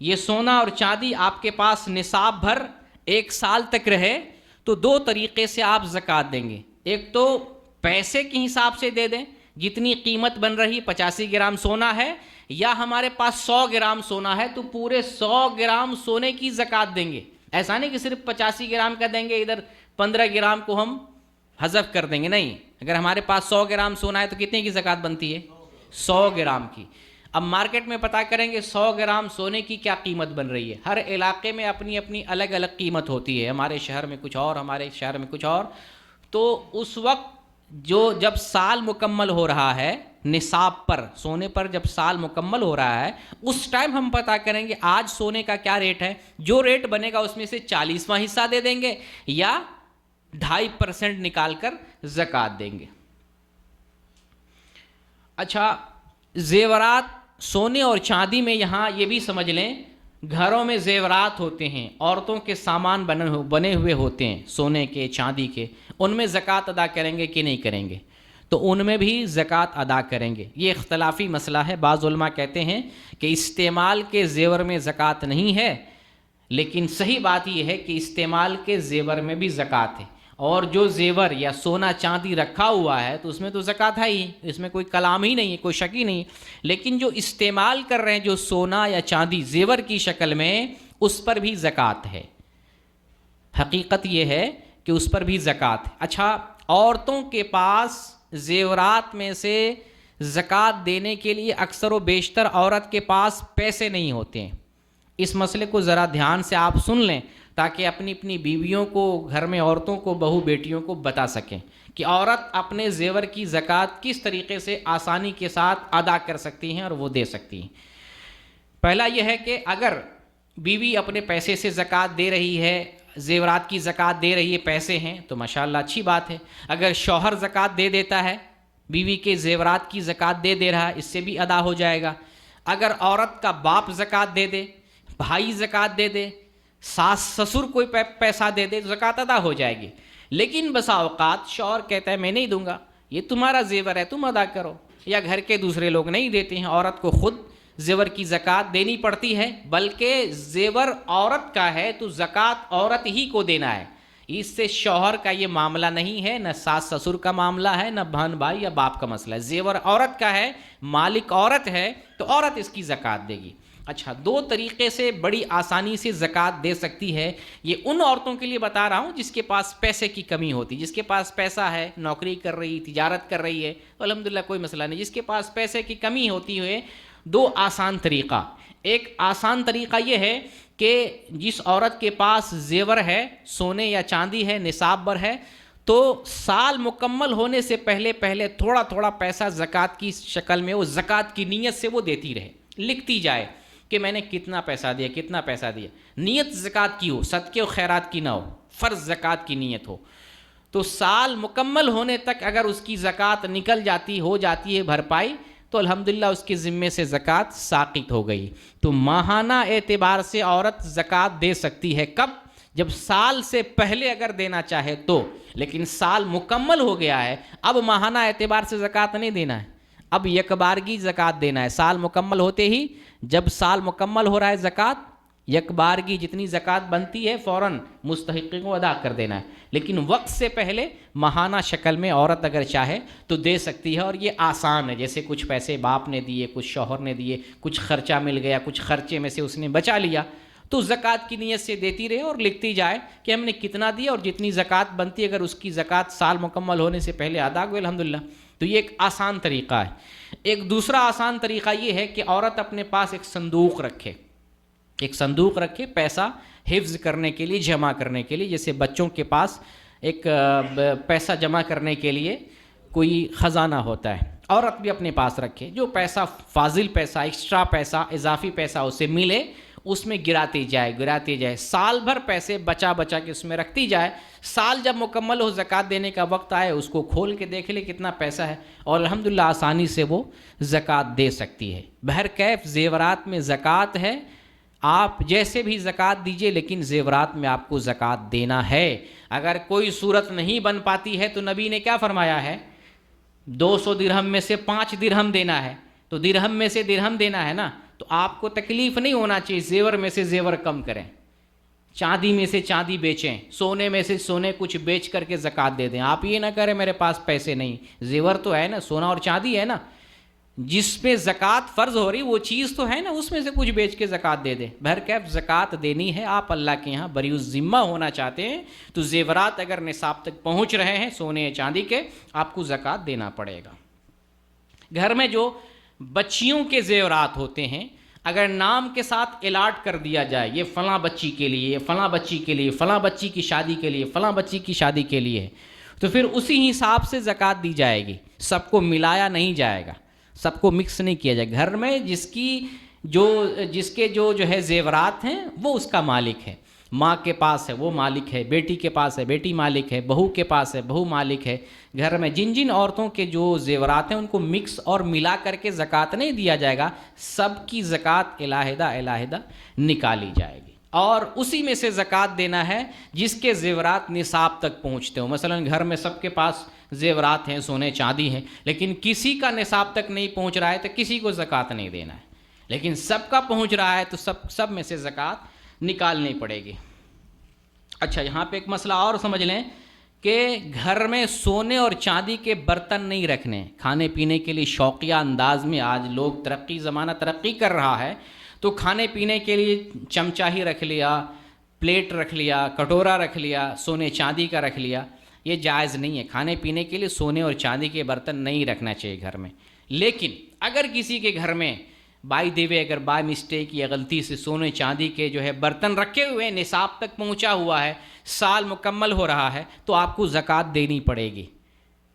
یہ سونا اور چاندی آپ کے پاس نصاب بھر 1 سال تک رہے تو 2 طریقے سے آپ زکوٰۃ دیں گے. ایک تو پیسے کے حساب سے دے دیں، جتنی قیمت بن رہی 85 گرام سونا ہے، یا ہمارے پاس 100 گرام سونا ہے تو پورے 100 گرام سونے کی زکوٰۃ دیں گے. ایسا نہیں کہ صرف 85 گرام کا دیں گے، ادھر 15 گرام کو ہم حذف کر دیں گے. نہیں، اگر ہمارے پاس 100 گرام سونا ہے تو کتنے کی زکوٰۃ بنتی ہے؟ 100 گرام کی. اب مارکیٹ میں پتہ کریں گے 100 گرام سونے کی کیا قیمت بن رہی ہے. ہر علاقے میں اپنی اپنی الگ الگ قیمت ہوتی ہے، ہمارے شہر میں کچھ اور، ہمارے شہر میں کچھ اور. تو اس وقت جب سال مکمل ہو رہا ہے نصاب پر، سونے پر جب سال مکمل ہو رہا ہے اس ٹائم ہم پتہ کریں گے آج سونے کا کیا ریٹ ہے. جو ریٹ بنے گا اس میں سے 40واں حصہ دے دیں گے یا 2.5% نکال کر زکوٰۃ دیں گے. اچھا، زیورات سونے اور چاندی میں یہاں یہ بھی سمجھ لیں، گھروں میں زیورات ہوتے ہیں، عورتوں کے سامان بنے ہوئے ہوتے ہیں سونے کے چاندی کے، ان میں زکوٰۃ ادا کریں گے کہ نہیں کریں گے؟ تو ان میں بھی زکوٰۃ ادا کریں گے. یہ اختلافی مسئلہ ہے. بعض علماء کہتے ہیں کہ استعمال کے زیور میں زکوٰۃ نہیں ہے، لیکن صحیح بات یہ ہے کہ استعمال کے زیور میں بھی زکوٰۃ ہے. اور جو زیور یا سونا چاندی رکھا ہوا ہے تو اس میں تو زکوٰۃ ہے ہی، اس میں کوئی کلام ہی نہیں ہے، کوئی شک ہی نہیں. لیکن جو استعمال کر رہے ہیں جو سونا یا چاندی زیور کی شکل میں، اس پر بھی زکوٰۃ ہے. حقیقت یہ ہے کہ اس پر بھی زکوٰۃ ہے. اچھا، عورتوں کے پاس زیورات میں سے زکوٰۃ دینے کے لیے اکثر و بیشتر عورت کے پاس پیسے نہیں ہوتے ہیں. اس مسئلے کو ذرا دھیان سے آپ سن لیں تاکہ اپنی اپنی بیویوں کو، گھر میں عورتوں کو، بہو بیٹیوں کو بتا سکیں کہ عورت اپنے زیور کی زکوٰۃ کس طریقے سے آسانی کے ساتھ ادا کر سکتی ہیں اور وہ دے سکتی ہیں. پہلا یہ ہے کہ اگر بیوی اپنے پیسے سے زکوٰۃ دے رہی ہے، زیورات کی زکوٰۃ دے رہی ہے، پیسے ہیں تو ماشاءاللہ اچھی بات ہے. اگر شوہر زکوٰۃ دے دیتا ہے، بیوی کے زیورات کی زکوٰۃ دے رہا ہے، اس سے بھی ادا ہو جائے گا. اگر عورت کا باپ زکوٰۃ دے دے، بھائی زکوٰۃ دے دے، ساس سسر کوئی پیسہ دے دے تو زکوٰۃ ادا ہو جائے گی. لیکن بسا اوقات شوہر کہتا ہے میں نہیں دوں گا، یہ تمہارا زیور ہے تم ادا کرو، یا گھر کے دوسرے لوگ نہیں دیتے ہیں، عورت کو خود زیور کی زکوٰۃ دینی پڑتی ہے. بلکہ زیور عورت کا ہے تو زکوٰۃ عورت ہی کو دینا ہے. اس سے شوہر کا یہ معاملہ نہیں ہے، نہ ساس سسر کا معاملہ ہے، نہ بہن بھائی یا باپ کا مسئلہ ہے. زیور عورت کا ہے، مالک عورت ہے تو عورت اس کی زکوٰۃ دے گی. اچھا، 2 طریقے سے بڑی آسانی سے زکوٰۃ دے سکتی ہے. یہ ان عورتوں کے لیے بتا رہا ہوں جس کے پاس پیسے کی کمی ہوتی، جس کے پاس پیسہ ہے، نوکری کر رہی، تجارت کر رہی ہے تو الحمدللہ کوئی مسئلہ نہیں. جس کے پاس پیسے کی کمی ہوتی ہے، 2 آسان طریقہ. ایک آسان طریقہ یہ ہے کہ جس عورت کے پاس زیور ہے، سونے یا چاندی ہے، نصاب بر ہے، تو سال مکمل ہونے سے پہلے تھوڑا تھوڑا پیسہ زکوٰۃ کی شکل میں وہ زکوٰۃ کی نیت سے وہ دیتی رہے، لکھتی جائے کہ میں نے کتنا پیسہ دیا، کتنا پیسہ دیا. نیت زکوٰۃ کی ہو، صدقے و خیرات کی نہ ہو، فرض زکوٰۃ کی نیت ہو. تو سال مکمل ہونے تک اگر اس کی زکوٰۃ نکل جاتی، ہو جاتی ہے بھرپائی، تو الحمدللہ اس کے ذمے سے زکوٰۃ ساقط ہو گئی۔ تو ماہانہ اعتبار سے عورت زکوٰۃ دے سکتی ہے، کب؟ جب سال سے پہلے اگر دینا چاہے تو، لیکن سال مکمل ہو گیا ہے، اب ماہانہ اعتبار سے زکوٰۃ نہیں دینا ہے، اب یک بارگی زکوٰۃ دینا ہے۔ سال مکمل ہوتے ہی، جب سال مکمل ہو رہا ہے، زکوٰۃ یک بارگی جتنی زکوٰۃ بنتی ہے فوراً مستحقین کو ادا کر دینا ہے۔ لیکن وقت سے پہلے ماہانہ شکل میں عورت اگر چاہے تو دے سکتی ہے، اور یہ آسان ہے۔ جیسے کچھ پیسے باپ نے دیے، کچھ شوہر نے دیے، کچھ خرچہ مل گیا، کچھ خرچے میں سے اس نے بچا لیا، تو زکوٰۃ کی نیت سے دیتی رہے اور لکھتی جائے کہ ہم نے کتنا دیا، اور جتنی زکوٰۃ بنتی ہے اگر اس کی زکوٰۃ سال مکمل ہونے سے پہلے ادا ہوئے الحمدللہ۔ تو یہ ایک آسان طریقہ ہے۔ ایک دوسرا آسان طریقہ یہ ہے کہ عورت اپنے پاس ایک صندوق رکھے، پیسہ حفظ کرنے کے لیے، جمع کرنے کے لیے، جیسے بچوں کے پاس ایک پیسہ جمع کرنے کے لیے کوئی خزانہ ہوتا ہے، عورت بھی اپنے پاس رکھے، جو پیسہ فاضل پیسہ، ایکسٹرا پیسہ، اضافی پیسہ اسے ملے، اس میں گراتی جائے، سال بھر پیسے بچا کے اس میں رکھتی جائے، سال جب مکمل ہو زکوٰۃ دینے کا وقت آئے اس کو کھول کے دیکھ لے کتنا پیسہ ہے، اور الحمدللہ آسانی سے وہ زکوٰۃ دے سکتی ہے۔ بہرکیف زیورات میں زکوٰۃ ہے، آپ جیسے بھی زکوٰۃ دیجئے، لیکن زیورات میں آپ کو زکوٰۃ دینا ہے۔ اگر کوئی صورت نہیں بن پاتی ہے تو نبی نے کیا فرمایا ہے؟ 200 درہم میں سے 5 درہم دینا ہے، تو درہم میں سے درہم دینا ہے نا، تو آپ کو تکلیف نہیں ہونا چاہیے زیور میں سے زیور کم کریں، چاندی میں سے چاندی بیچیں، سونے میں سے سونے کچھ بیچ کر کے زکوٰۃ دے دیں۔ آپ یہ نہ کریں میرے پاس پیسے نہیں، زیور تو ہے نا، سونا اور چاندی ہے نا، جس پہ زکوٰۃ فرض ہو رہی وہ چیز تو ہے نا، اس میں سے کچھ بیچ کے زکوٰۃ دے دیں۔ بہرکیف زکوٰۃ دینی ہے، آپ اللہ کے یہاں بری الذمہ ہونا چاہتے ہیں تو زیورات اگر نصاب تک پہنچ رہے ہیں سونے یا چاندی کے، آپ کو زکوٰۃ دینا پڑے گا۔ گھر میں جو بچیوں کے زیورات ہوتے ہیں، اگر نام کے ساتھ الاٹ کر دیا جائے، یہ فلاں بچی کے لیے، یہ فلاں بچی کے لیے، فلاں بچی کی شادی کے لیے، فلاں بچی کی شادی کے لیے، تو پھر اسی حساب سے زکوٰۃ دی جائے گی، سب کو ملایا نہیں جائے گا، سب کو مکس نہیں کیا جائے۔ گھر میں جس کے جو ہے زیورات ہیں وہ اس کا مالک ہے، ماں کے پاس ہے وہ مالک ہے، بیٹی کے پاس ہے بیٹی مالک ہے، بہو کے پاس ہے بہو مالک ہے۔ گھر میں جن عورتوں کے جو زیورات ہیں ان کو مکس اور ملا کر کے زکوٰۃ نہیں دیا جائے گا، سب کی زکوٰۃ علیحدہ نکالی جائے گی، اور اسی میں سے زکوٰۃ دینا ہے جس کے زیورات نصاب تک پہنچتے ہوں۔ مثلا گھر میں سب کے پاس زیورات ہیں، سونے چاندی ہیں، لیکن کسی کا نصاب تک نہیں پہنچ رہا ہے تو کسی کو زکوٰۃ نہیں دینا ہے، لیکن سب کا پہنچ رہا ہے تو سب میں سے زکوٰۃ نکالنی پڑے گی۔ اچھا، یہاں پہ ایک مسئلہ اور سمجھ لیں کہ گھر میں سونے اور چاندی کے برتن نہیں رکھنے، کھانے پینے کے لیے شوقیہ انداز میں آج لوگ زمانہ ترقی کر رہا ہے، تو کھانے پینے کے لیے چمچہ ہی رکھ لیا، پلیٹ رکھ لیا، کٹورا رکھ لیا، سونے چاندی کا رکھ لیا، یہ جائز نہیں ہے۔ کھانے پینے کے لیے سونے اور چاندی کے برتن نہیں رکھنا چاہیے گھر میں۔ لیکن اگر کسی کے گھر میں اگر بائی مسٹیک یا غلطی سے سونے چاندی کے جو ہے برتن رکھے ہوئے ہیں، نصاب تک پہنچا ہوا ہے، سال مکمل ہو رہا ہے، تو آپ کو زکوٰۃ دینی پڑے گی،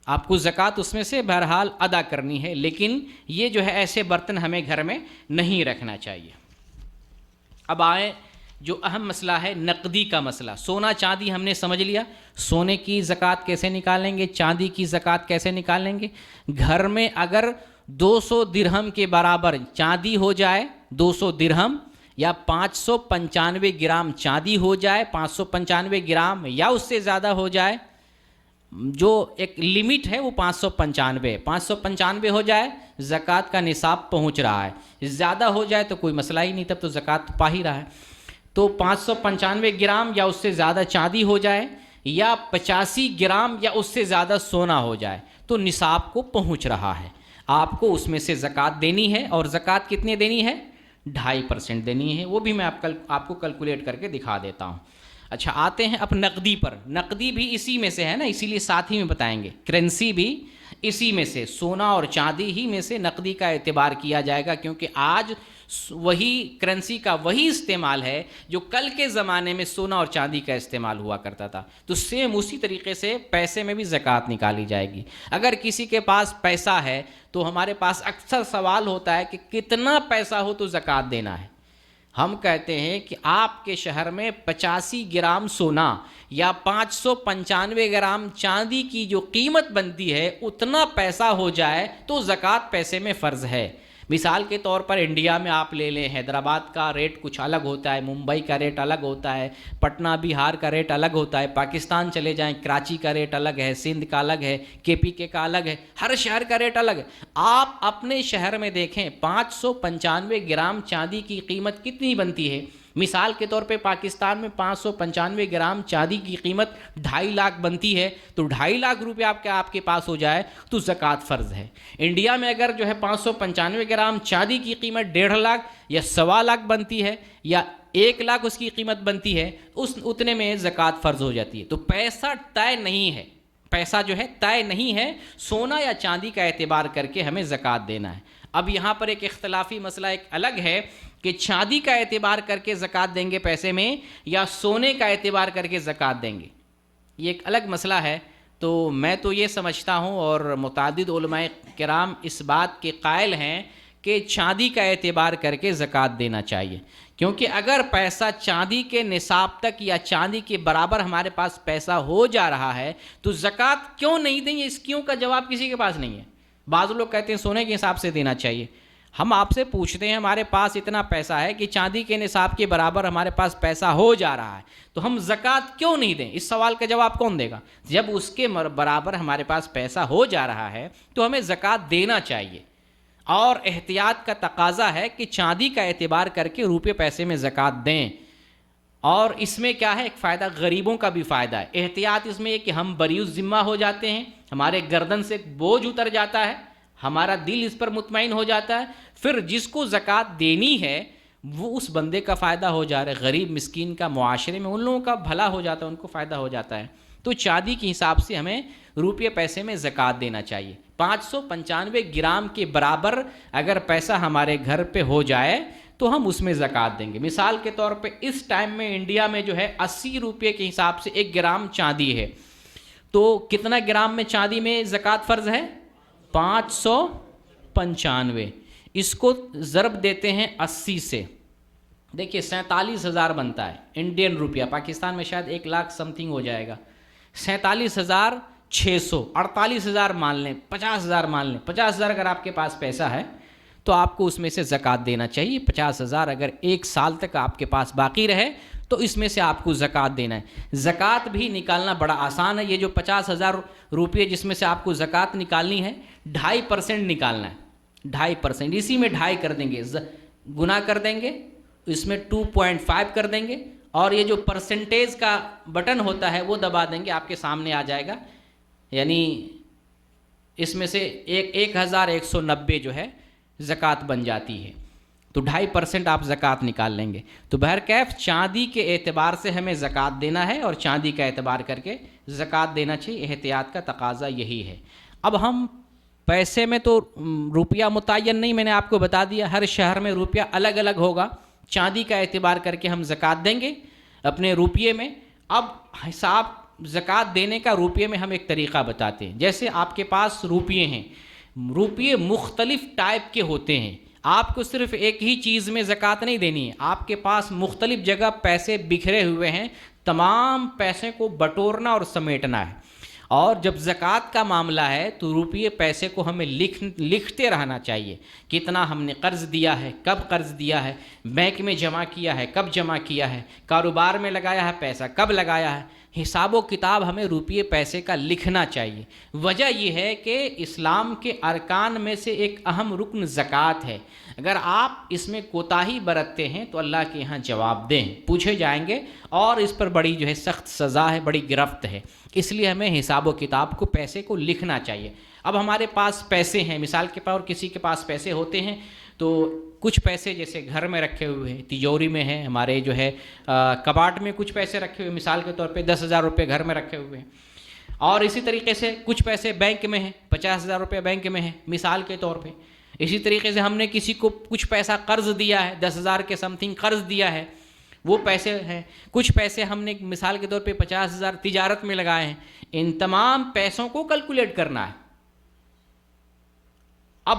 آپ کو زکوٰۃ اس میں سے بہرحال ادا کرنی ہے، لیکن یہ جو ہے ایسے برتن ہمیں گھر میں نہیں رکھنا چاہیے۔ اب آئے جو اہم مسئلہ ہے نقدی کا مسئلہ۔ سونا چاندی ہم نے سمجھ لیا، سونے کی زکوٰۃ کیسے نکالیں گے، چاندی کی زکوٰۃ کیسے نکالیں گے۔ گھر میں اگر 200 درہم کے برابر چاندی ہو جائے، 200 درہم یا 595 گرام چاندی ہو جائے، 595 گرام یا اس سے زیادہ ہو جائے، جو ایک لمٹ ہے وہ 595 ہو جائے، زکوٰۃ کا نصاب پہنچ رہا ہے۔ زیادہ ہو جائے تو کوئی مسئلہ ہی نہیں، تب تو زکوٰۃ پا ہی رہا ہے۔ تو 595 گرام یا اس سے زیادہ چاندی ہو جائے، یا 85 گرام یا اس سے زیادہ سونا ہو جائے، تو نصاب کو پہنچ رہا ہے، آپ کو اس میں سے زکوٰۃ دینی ہے۔ اور زکوٰۃ کتنی دینی ہے؟ 2.5% دینی ہے، وہ بھی میں آپ کو کیلکولیٹ کر کے دکھا دیتا ہوں۔ اچھا، آتے ہیں اب نقدی پر۔ نقدی بھی اسی میں سے ہے نا، اسی لیے ساتھ ہی میں بتائیں گے۔ کرنسی بھی اسی میں سے، سونا اور چاندی ہی میں سے نقدی کا اعتبار کیا جائے گا، کیونکہ آج وہی کرنسی کا وہی استعمال ہے جو کل کے زمانے میں سونا اور چاندی کا استعمال ہوا کرتا تھا۔ تو سیم اسی طریقے سے پیسے میں بھی زکوٰۃ نکالی جائے گی۔ اگر کسی کے پاس پیسہ ہے تو ہمارے پاس اکثر سوال ہوتا ہے کہ کتنا پیسہ ہو تو زکوٰۃ دینا ہے۔ ہم کہتے ہیں کہ آپ کے شہر میں 85 گرام سونا یا 595 گرام چاندی کی جو قیمت بنتی ہے اتنا پیسہ ہو جائے تو زکوٰۃ پیسے میں فرض ہے۔ مثال کے طور پر انڈیا میں آپ لے لیں، حیدرآباد کا ریٹ کچھ الگ ہوتا ہے، ممبئی کا ریٹ الگ ہوتا ہے، پٹنہ بہار کا ریٹ الگ ہوتا ہے، پاکستان چلے جائیں کراچی کا ریٹ الگ ہے، سندھ کا الگ ہے، KPK کا الگ ہے، ہر شہر کا ریٹ الگ ہے۔ آپ اپنے شہر میں دیکھیں 595 گرام چاندی کی قیمت کتنی بنتی ہے؟ مثال کے طور پہ پاکستان میں 595 گرام چاندی کی قیمت 2.5 لاکھ بنتی ہے، تو 2.5 لاکھ روپے آپ کے پاس ہو جائے تو زکوٰۃ فرض ہے۔ انڈیا میں اگر جو ہے 595 گرام چاندی کی قیمت 1.5 لاکھ یا 1.25 لاکھ بنتی ہے یا 1 لاکھ اس کی قیمت بنتی ہے، اتنے میں زکوٰۃ فرض ہو جاتی ہے۔ تو پیسہ طے نہیں ہے، پیسہ جو ہے طے نہیں ہے، سونا یا چاندی کا اعتبار کر کے ہمیں زکوٰۃ دینا ہے۔ اب یہاں پر ایک اختلافی مسئلہ ایک الگ ہے کہ چاندی کا اعتبار کر کے زکوٰۃ دیں گے پیسے میں یا سونے کا اعتبار کر کے زکوٰۃ دیں گے، یہ ایک الگ مسئلہ ہے۔ تو میں تو یہ سمجھتا ہوں اور متعدد علماء کرام اس بات کے قائل ہیں کہ چاندی کا اعتبار کر کے زکوٰۃ دینا چاہیے، کیونکہ اگر پیسہ چاندی کے نصاب تک یا چاندی کے برابر ہمارے پاس پیسہ ہو جا رہا ہے تو زکوٰۃ کیوں نہیں دیں گے، اس کیوں کا جواب کسی کے پاس نہیں ہے۔ بعض لوگ کہتے ہیں سونے کے حساب سے دینا چاہیے۔ ہم آپ سے پوچھتے ہیں ہمارے پاس اتنا پیسہ ہے کہ چاندی کے نصاب کے برابر ہمارے پاس پیسہ ہو جا رہا ہے تو ہم زکوٰۃ کیوں نہیں دیں؟ اس سوال کا جواب کون دے گا؟ جب اس کے برابر ہمارے پاس پیسہ ہو جا رہا ہے تو ہمیں زکوٰۃ دینا چاہیے، اور احتیاط کا تقاضا ہے کہ چاندی کا اعتبار کر کے روپے پیسے میں زکوٰۃ دیں۔ اور اس میں کیا ہے، ایک فائدہ غریبوں کا بھی فائدہ ہے۔ احتیاط اس میں یہ کہ ہم بری الذمہ ہو جاتے ہیں، ہمارے گردن سے بوجھ اتر جاتا ہے، ہمارا دل اس پر مطمئن ہو جاتا ہے، پھر جس کو زکوٰۃ دینی ہے وہ اس بندے کا فائدہ ہو جا رہا ہے، غریب مسکین کا، معاشرے میں ان لوگوں کا بھلا ہو جاتا ہے، ان کو فائدہ ہو جاتا ہے۔ تو چاندی کے حساب سے ہمیں روپے پیسے میں زکوٰۃ دینا چاہیے۔ 595 گرام کے برابر اگر پیسہ ہمارے گھر پہ ہو جائے تو ہم اس میں زکوٰۃ دیں گے۔ مثال کے طور پہ اس ٹائم میں انڈیا میں جو ہے 80 روپے کے حساب سے 1 گرام چاندی ہے، تو کتنا گرام میں چاندی میں زکوٰۃ فرض ہے؟ 595۔ اس کو ضرب دیتے ہیں 80 سے، دیکھیے 47,000 بنتا ہے انڈین روپیہ، پاکستان میں شاید 1 لاکھ سم تھنگ ہو جائے گا۔ 47,600، 48,000 مان لیں، 50,000 مان لیں۔ 50,000 اگر آپ کے پاس پیسہ ہے تو آپ کو اس میں سے زکوٰۃ دینا چاہیے۔ 50,000 اگر 1 سال تک آپ کے پاس باقی رہے تو اس میں سے آپ کو زکوٰۃ دینا ہے۔ زکوٰۃ بھی نکالنا بڑا آسان ہے۔ یہ جو 50,000 روپئے جس میں سے آپ کو زکوٰۃ نکالنی ہے، 2.5% نکالنا ہے، 2.5%، اسی میں 2.5 کر دیں گے، گنا کر دیں گے، اس میں 2.5 کر دیں گے، اور یہ جو پرسنٹیج کا بٹن ہوتا ہے وہ دبا دیں گے، آپ کے سامنے آ جائے گا، یعنی اس میں سے 1,190 جو ہے زکوٰۃ بن جاتی ہے، تو 2.5% آپ زکوٰۃ نکال لیں گے۔ تو بہرکیف چاندی کے اعتبار سے ہمیں زکوٰۃ دینا ہے اور چاندی کا اعتبار کر کے زکوٰۃ دینا چاہیے، احتیاط کا تقاضا یہی ہے۔ اب ہم پیسے میں تو روپیہ متعین نہیں، میں نے آپ کو بتا دیا ہر شہر میں روپیہ الگ الگ ہوگا، چاندی کا اعتبار کر کے ہم زکوٰۃ دیں گے اپنے روپیے میں۔ اب حساب زکوٰۃ دینے کا روپیے میں ہم ایک طریقہ بتاتے ہیں۔ جیسے آپ کے پاس روپیے ہیں، روپیے مختلف ٹائپ کے ہوتے ہیں، آپ کو صرف ایک ہی چیز میں زکوٰۃ نہیں دینی ہے، آپ کے پاس مختلف جگہ پیسے بکھرے ہوئے ہیں، تمام پیسے کو بٹورنا اور سمیٹنا ہے۔ اور جب زکوٰۃ کا معاملہ ہے تو روپیے پیسے کو ہمیں لکھتے رہنا چاہیے، کتنا ہم نے قرض دیا ہے، کب قرض دیا ہے، بینک میں جمع کیا ہے، کب جمع کیا ہے، کاروبار میں لگایا ہے پیسہ، کب لگایا ہے، حساب و کتاب ہمیں روپیے پیسے کا لکھنا چاہیے۔ وجہ یہ ہے کہ اسلام کے ارکان میں سے ایک اہم رکن زکوٰۃ ہے، اگر آپ اس میں کوتاہی برتتے ہیں تو اللہ کے یہاں جواب دیں، پوچھے جائیں گے، اور اس پر بڑی جو ہے سخت سزا ہے، بڑی گرفت ہے۔ اس لیے ہمیں حساب و کتاب کو، پیسے کو لکھنا چاہیے۔ اب ہمارے پاس پیسے ہیں، مثال کے طور کسی کے پاس پیسے ہوتے ہیں تو کچھ پیسے جیسے گھر میں رکھے ہوئے ہیں، تجوری میں ہیں، ہمارے جو ہے کباٹ میں کچھ پیسے رکھے ہوئے، مثال کے طور پہ 10,000 روپے گھر میں رکھے ہوئے ہیں، اور اسی طریقے سے کچھ پیسے بینک میں ہیں، 50,000 روپے بینک میں ہیں مثال کے طور پہ۔ اسی طریقے سے ہم نے کسی کو کچھ پیسہ قرض دیا ہے، 10,000 کے سم تھنگ قرض دیا ہے، وہ پیسے ہیں۔ کچھ پیسے ہم نے مثال کے طور پہ 50,000 تجارت میں لگائے ہیں۔ ان تمام پیسوں کو کیلکولیٹ کرنا ہے۔ اب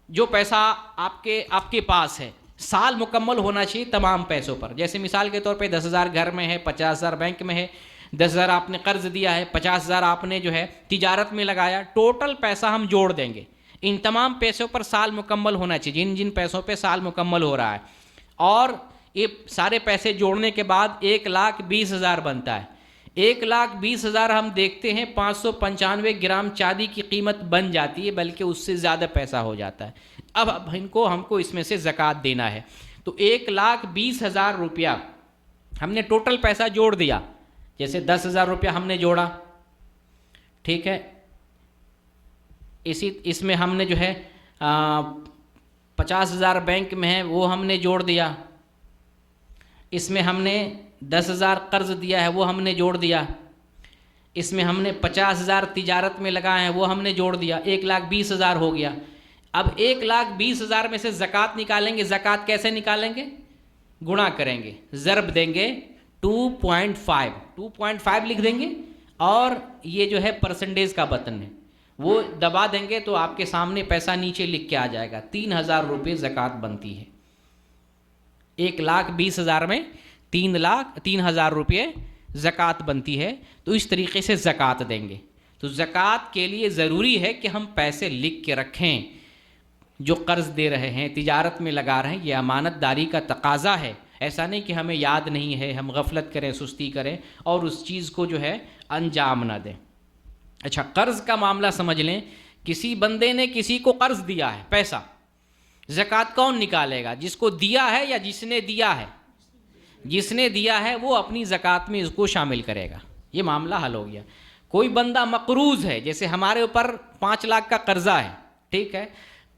جو پیسہ آپ کے پاس ہے، سال مکمل ہونا چاہیے تمام پیسوں پر، جیسے مثال کے طور پہ 10,000 گھر میں ہے، 50,000 بینک میں ہے، 10,000 آپ نے قرض دیا ہے، 50,000 آپ نے جو ہے تجارت میں لگایا، ٹوٹل پیسہ ہم جوڑ دیں گے. ان تمام پیسوں پر سال مکمل ہونا چاہیے، جن جن پیسوں پہ سال مکمل ہو رہا ہے، اور یہ سارے پیسے جوڑنے کے بعد 1,20,000 بنتا ہے. 1,20,000 ہم دیکھتے ہیں 595 گرام چاندی کی قیمت بن جاتی ہے، بلکہ اس سے زیادہ پیسہ ہو جاتا ہے. اب ہم کو اس میں سے زکوٰۃ دینا ہے. تو 1,20,000 روپیہ ہم نے ٹوٹل پیسہ جوڑ دیا. جیسے 10,000 روپیہ ہم نے جوڑا، ٹھیک ہے، اس میں ہم نے جو ہے 50,000 بینک میں ہے وہ ہم نے جوڑ دیا، اس میں ہم نے 10,000 قرض دیا ہے وہ ہم نے جوڑ دیا، اس میں ہم نے 50,000 تجارت میں لگائے ہیں وہ ہم نے جوڑ دیا، 1,20,000 ہو گیا. اب 1,20,000 میں سے زکوٰۃ نکالیں گے. زکوٰۃ کیسے نکالیں گے؟ گنا کریں گے، ضرب دیں گے 2.5 لکھ دیں گے، اور یہ جو ہے پرسنٹیج کا بٹن ہے وہ دبا دیں گے تو آپ کے سامنے پیسہ نیچے لکھ کے آ جائے گا. 3,000 روپے زکوٰۃ بنتی ہے. 1,20,000 میں 3,000 روپے زکوٰۃ بنتی ہے. تو اس طریقے سے زکوٰۃ دیں گے. تو زکوٰۃ کے لیے ضروری ہے کہ ہم پیسے لکھ کے رکھیں. جو قرض دے رہے ہیں، تجارت میں لگا رہے ہیں، یہ امانت داری کا تقاضا ہے. ایسا نہیں کہ ہمیں یاد نہیں ہے، ہم غفلت کریں، سستی کریں اور اس چیز کو جو ہے انجام نہ دیں. اچھا، قرض کا معاملہ سمجھ لیں. کسی بندے نے کسی کو قرض دیا ہے پیسہ، زکوٰۃ کون نکالے گا؟ جس کو دیا ہے یا جس نے دیا ہے؟ جس نے دیا ہے وہ اپنی زکوٰۃ میں اس کو شامل کرے گا. یہ معاملہ حل ہو گیا. کوئی بندہ مقروض ہے، جیسے ہمارے اوپر 5 لاکھ کا قرضہ ہے، ٹھیک ہے،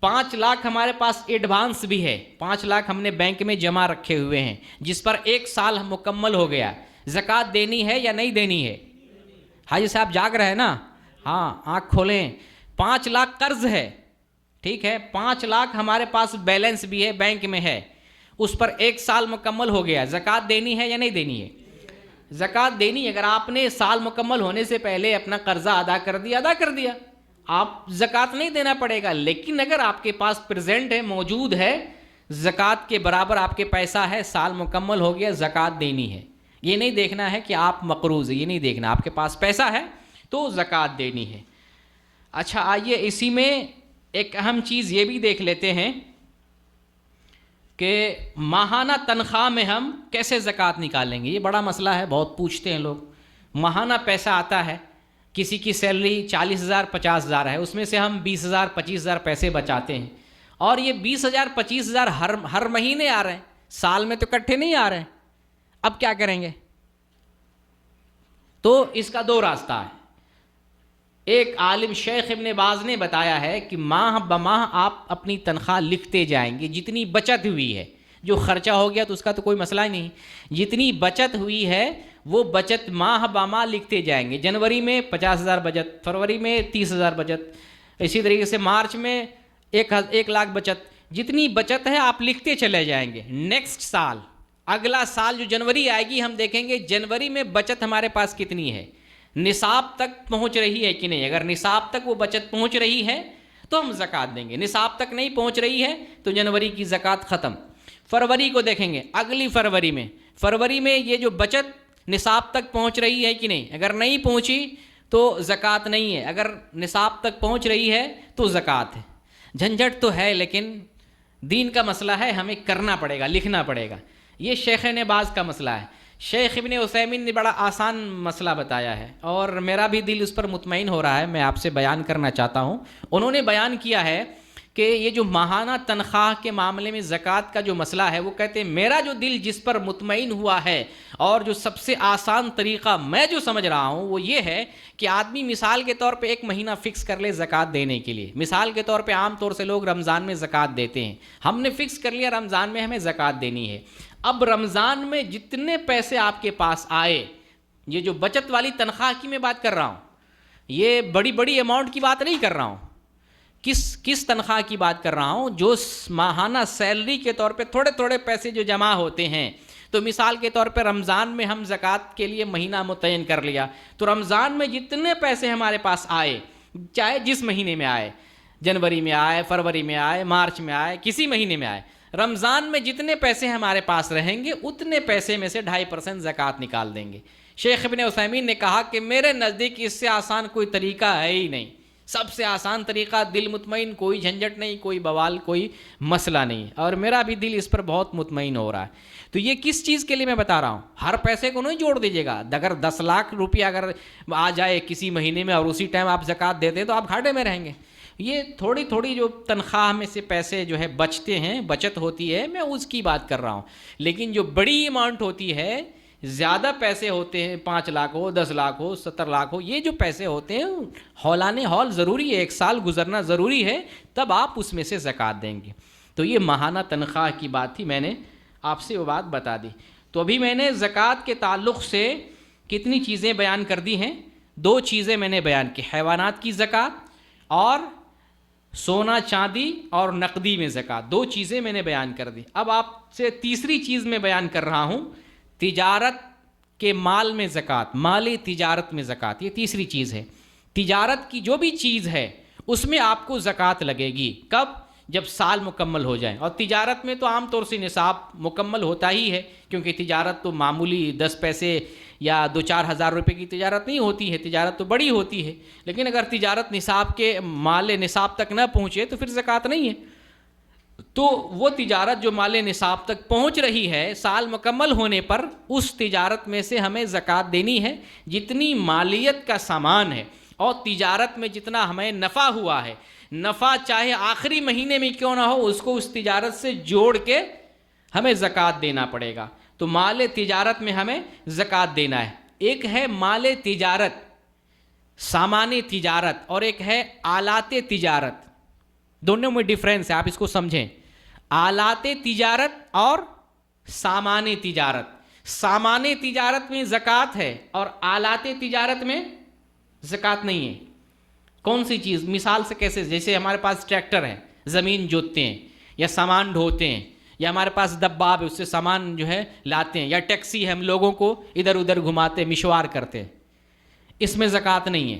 5 لاکھ ہمارے پاس ایڈوانس بھی ہے، 5 لاکھ ہم نے بینک میں جمع رکھے ہوئے ہیں، جس پر 1 سال مکمل ہو گیا. زکوٰۃ دینی ہے یا نہیں دینی ہے؟ حاجی صاحب جاگ رہے ہیں نا؟ ہاں، آنکھ کھولیں. 5 لاکھ قرض ہے، ٹھیک ہے، 5 لاکھ ہمارے پاس بیلنس بھی ہے، بینک میں ہے، اس پر 1 سال مکمل ہو گیا. زکوٰۃ دینی ہے یا نہیں دینی ہے؟ زکوٰۃ دینی ہے. اگر آپ نے سال مکمل ہونے سے پہلے اپنا قرضہ ادا کر دیا آپ زکوٰۃ نہیں دینا پڑے گا. لیکن اگر آپ کے پاس پریزنٹ ہے، موجود ہے، زکوٰۃ کے برابر آپ کے پیسہ ہے، سال مکمل ہو گیا، زکوٰۃ دینی ہے. یہ نہیں دیکھنا ہے کہ آپ مقروض ہیں، یہ نہیں دیکھنا، آپ کے پاس پیسہ ہے تو زکوٰۃ دینی ہے. اچھا، آئیے اسی میں ایک اہم چیز یہ بھی دیکھ لیتے ہیں کہ ماہانہ تنخواہ میں ہم کیسے زکوٰۃ نکالیں گے. یہ بڑا مسئلہ ہے، بہت پوچھتے ہیں لوگ. ماہانہ پیسہ آتا ہے، کسی کی سیلری 40,000 50,000 ہے، اس میں سے ہم 20,000 25,000 پیسے بچاتے ہیں، اور یہ 20,000 25,000 ہر مہینے آ رہے ہیں، سال میں تو اکٹھے نہیں آ رہے ہیں. اب کیا کریں گے؟ تو اس کا 2 راستہ ہے. ایک عالم شیخ ابن باز نے بتایا ہے کہ ماہ بماہ آپ اپنی تنخواہ لکھتے جائیں گے، جتنی بچت ہوئی ہے. جو خرچہ ہو گیا تو اس کا تو کوئی مسئلہ ہی نہیں، جتنی بچت ہوئی ہے وہ بچت ماہ بماہ لکھتے جائیں گے. جنوری میں 50,000 بچت، فروری میں 30,000 بچت، اسی طریقے سے مارچ میں 1 لاکھ بچت. جتنی بچت ہے آپ لکھتے چلے جائیں گے. نیکسٹ سال، اگلا سال جو جنوری آئے گی، ہم دیکھیں گے جنوری میں بچت ہمارے پاس کتنی ہے، نصاب تک پہنچ رہی ہے کہ نہیں. اگر نصاب تک وہ بچت پہنچ رہی ہے تو ہم زکوٰۃ دیں گے. نصاب تک نہیں پہنچ رہی ہے تو جنوری کی زکوٰۃ ختم. فروری کو دیکھیں گے، اگلی فروری میں یہ جو بچت نصاب تک پہنچ رہی ہے کہ نہیں. اگر نہیں پہنچی تو زکوٰۃ نہیں ہے، اگر نصاب تک پہنچ رہی ہے تو زکوٰۃ ہے. جھنجھٹ تو ہے، لیکن دین کا مسئلہ ہے، ہمیں کرنا پڑے گا، لکھنا پڑے گا. یہ شیخ ابن باز کا مسئلہ ہے. شیخ ابن عثیمین نے بڑا آسان مسئلہ بتایا ہے، اور میرا بھی دل اس پر مطمئن ہو رہا ہے، میں آپ سے بیان کرنا چاہتا ہوں. انہوں نے بیان کیا ہے کہ یہ جو ماہانہ تنخواہ کے معاملے میں زکوٰۃ کا جو مسئلہ ہے، وہ کہتے ہیں میرا جو دل جس پر مطمئن ہوا ہے اور جو سب سے آسان طریقہ میں جو سمجھ رہا ہوں وہ یہ ہے کہ آدمی مثال کے طور پہ 1 مہینہ فکس کر لے زکوٰۃ دینے کے لیے. مثال کے طور پہ عام طور سے لوگ رمضان میں زکوٰۃ دیتے ہیں، ہم نے فکس کر لیا رمضان میں ہمیں زکوٰۃ دینی ہے. اب رمضان میں جتنے پیسے آپ کے پاس آئے، یہ جو بچت والی تنخواہ کی میں بات کر رہا ہوں، یہ بڑی اماؤنٹ کی بات نہیں کر رہا ہوں. کس تنخواہ کی بات کر رہا ہوں؟ جو ماہانہ سیلری کے طور پہ تھوڑے پیسے جو جمع ہوتے ہیں. تو مثال کے طور پہ رمضان میں ہم زکوٰۃ کے لیے مہینہ متعین کر لیا، تو رمضان میں جتنے پیسے ہمارے پاس آئے، چاہے جس مہینے میں آئے، جنوری میں آئے، فروری میں آئے، مارچ میں آئے، کسی مہینے میں آئے، رمضان میں جتنے پیسے ہمارے پاس رہیں گے اتنے پیسے میں سے 2.5% زکوٰۃ نکال دیں گے. شیخ ابن عثیمین نے کہا کہ میرے نزدیک اس سے آسان کوئی طریقہ ہے ہی نہیں، سب سے آسان طریقہ دل مطمئن، کوئی جھنجھٹ نہیں، کوئی بوال، کوئی مسئلہ نہیں، اور میرا بھی دل اس پر بہت مطمئن ہو رہا ہے۔ تو یہ کس چیز کے لیے میں بتا رہا ہوں؟ ہر پیسے کو نہیں جوڑ دیجیے گا۔ اگر 10 لاکھ روپیہ اگر آ جائے کسی مہینے میں اور اسی ٹائم آپ زکوٰۃ دیتے ہیں تو آپ گھاٹے میں رہیں گے۔ یہ تھوڑی تھوڑی جو تنخواہ میں سے پیسے جو ہے بچتے ہیں، بچت ہوتی ہے، میں اس کی بات کر رہا ہوں۔ لیکن جو بڑی اماؤنٹ ہوتی ہے، زیادہ پیسے ہوتے ہیں، 5 لاکھ ہو، 10 لاکھ ہو، 70 لاکھ ہو، یہ جو پیسے ہوتے ہیں ہولانِ ہول ضروری ہے، 1 سال گزرنا ضروری ہے، تب آپ اس میں سے زکوٰۃ دیں گے۔ تو یہ ماہانہ تنخواہ کی بات تھی، میں نے آپ سے وہ بات بتا دی۔ تو ابھی میں نے زکوٰۃ کے تعلق سے کتنی چیزیں بیان کر دی ہیں؟ 2 چیزیں میں نے بیان کی، حیوانات کی زکوٰۃ اور سونا چاندی اور نقدی میں زکوٰۃ، 2 چیزیں میں نے بیان کر دی۔ اب آپ سے تیسری چیز میں بیان کر رہا ہوں، تجارت کے مال میں زکوٰۃ، مال تجارت میں زکوٰۃ، یہ تیسری چیز ہے۔ تجارت کی جو بھی چیز ہے اس میں آپ کو زکوٰۃ لگے گی، کب؟ جب سال مکمل ہو جائیں۔ اور تجارت میں تو عام طور سے نصاب مکمل ہوتا ہی ہے، کیونکہ تجارت تو معمولی 10 پیسے یا 2-4 ہزار روپے کی تجارت نہیں ہوتی ہے، تجارت تو بڑی ہوتی ہے۔ لیکن اگر تجارت نصاب کے مال نصاب تک نہ پہنچے تو پھر زکوٰۃ نہیں ہے۔ تو وہ تجارت جو مال نصاب تک پہنچ رہی ہے، سال مکمل ہونے پر اس تجارت میں سے ہمیں زکوٰۃ دینی ہے، جتنی مالیت کا سامان ہے اور تجارت میں جتنا ہمیں نفع ہوا ہے، نفع چاہے آخری مہینے میں کیوں نہ ہو، اس کو اس تجارت سے جوڑ کے ہمیں زکوٰۃ دینا پڑے گا۔ تو مال تجارت میں ہمیں زکوٰۃ دینا ہے۔ ایک ہے مال تجارت، سامان تجارت، اور ایک ہے آلات تجارت۔ دونوں میں ڈیفرنس ہے، آپ اس کو سمجھیں۔ آلات تجارت اور سامان تجارت۔ سامان تجارت میں زکوٰۃ ہے اور آلات تجارت میں زکوٰۃ نہیں ہے۔ کون سی چیز؟ مثال سے کیسے؟ جیسے ہمارے پاس ٹریکٹر ہے، زمین جوتتے ہیں یا سامان ڈھوتے ہیں، یا ہمارے پاس دباب ہے، اس سے سامان جو ہے لاتے ہیں، یا ٹیکسی ہے، ہم لوگوں کو ادھر ادھر گھماتے، مشوار کرتے، اس میں زکوٰۃ نہیں ہے۔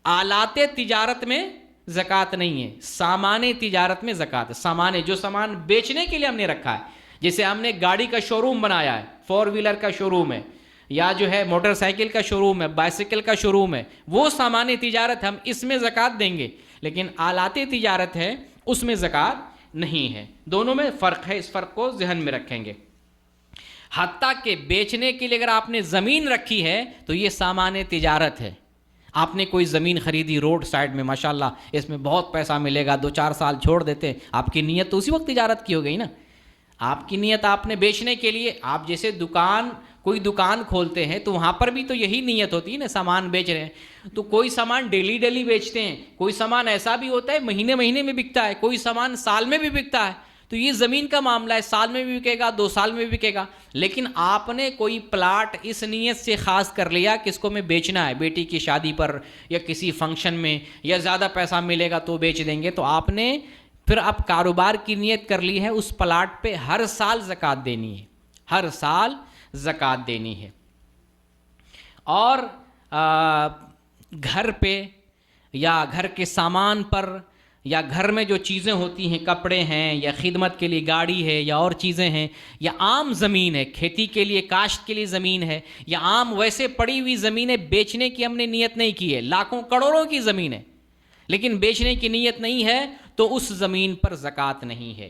آلات تجارت میں زکوٰۃ نہیں ہے، سامان تجارت میں زکوٰۃ ہے۔ سامان ہے، جو سامان بیچنے کے لیے ہم نے رکھا ہے، جیسے ہم نے گاڑی کا شو روم بنایا ہے، 4 ویلر کا شو روم ہے، یا جو ہے موٹر سائیکل کا شو روم ہے، بائسیکل کا شو روم ہے، وہ سامان تجارت ہم اس میں زکوٰۃ دیں گے۔ لیکن آلات تجارت ہے، اس میں زکوٰۃ نہیں ہے۔ دونوں میں فرق ہے، اس فرق کو ذہن میں رکھیں گے۔ حتیٰ کہ بیچنے کے لیے اگر آپ نے زمین رکھی ہے تو یہ سامان تجارت ہے۔ آپ نے کوئی زمین خریدی روڈ سائڈ میں، ماشاءاللہ اس میں بہت پیسہ ملے گا، 2-4 سال چھوڑ دیتے، آپ کی نیت تو اسی وقت تجارت کی ہو گئی نا۔ آپ کی نیت آپ نے بیچنے کے لیے، آپ جیسے کوئی دکان کھولتے ہیں تو وہاں پر بھی تو یہی نیت ہوتی ہے نا، سامان بیچ رہے ہیں۔ تو کوئی سامان ڈیلی بیچتے ہیں، کوئی سامان ایسا بھی ہوتا ہے مہینے میں بکتا ہے، کوئی سامان سال میں بھی بکتا ہے۔ تو یہ زمین کا معاملہ ہے، سال میں بھی بکے گا، 2 سال میں بھی بکے گا۔ لیکن آپ نے کوئی پلاٹ اس نیت سے خاص کر لیا کہ اس کو میں بیچنا ہے، بیٹی کی شادی پر یا کسی فنکشن میں، یا زیادہ پیسہ ملے گا تو بیچ دیں گے، تو آپ نے پھر اب کاروبار کی نیت کر لی ہے، اس پلاٹ پہ ہر سال زکوٰۃ دینی ہے، ہر سال زکوٰۃ دینی ہے۔ اور گھر پہ یا گھر کے سامان پر یا گھر میں جو چیزیں ہوتی ہیں، کپڑے ہیں یا خدمت کے لیے گاڑی ہے یا اور چیزیں ہیں، یا عام زمین ہے، کھیتی کے لیے کاشت کے لیے زمین ہے، یا عام ویسے پڑی ہوئی زمینیں بیچنے کی ہم نے نیت نہیں کی ہے، لاکھوں کروڑوں کی زمین ہے لیکن بیچنے کی نیت نہیں ہے، تو اس زمین پر زکوٰۃ نہیں ہے۔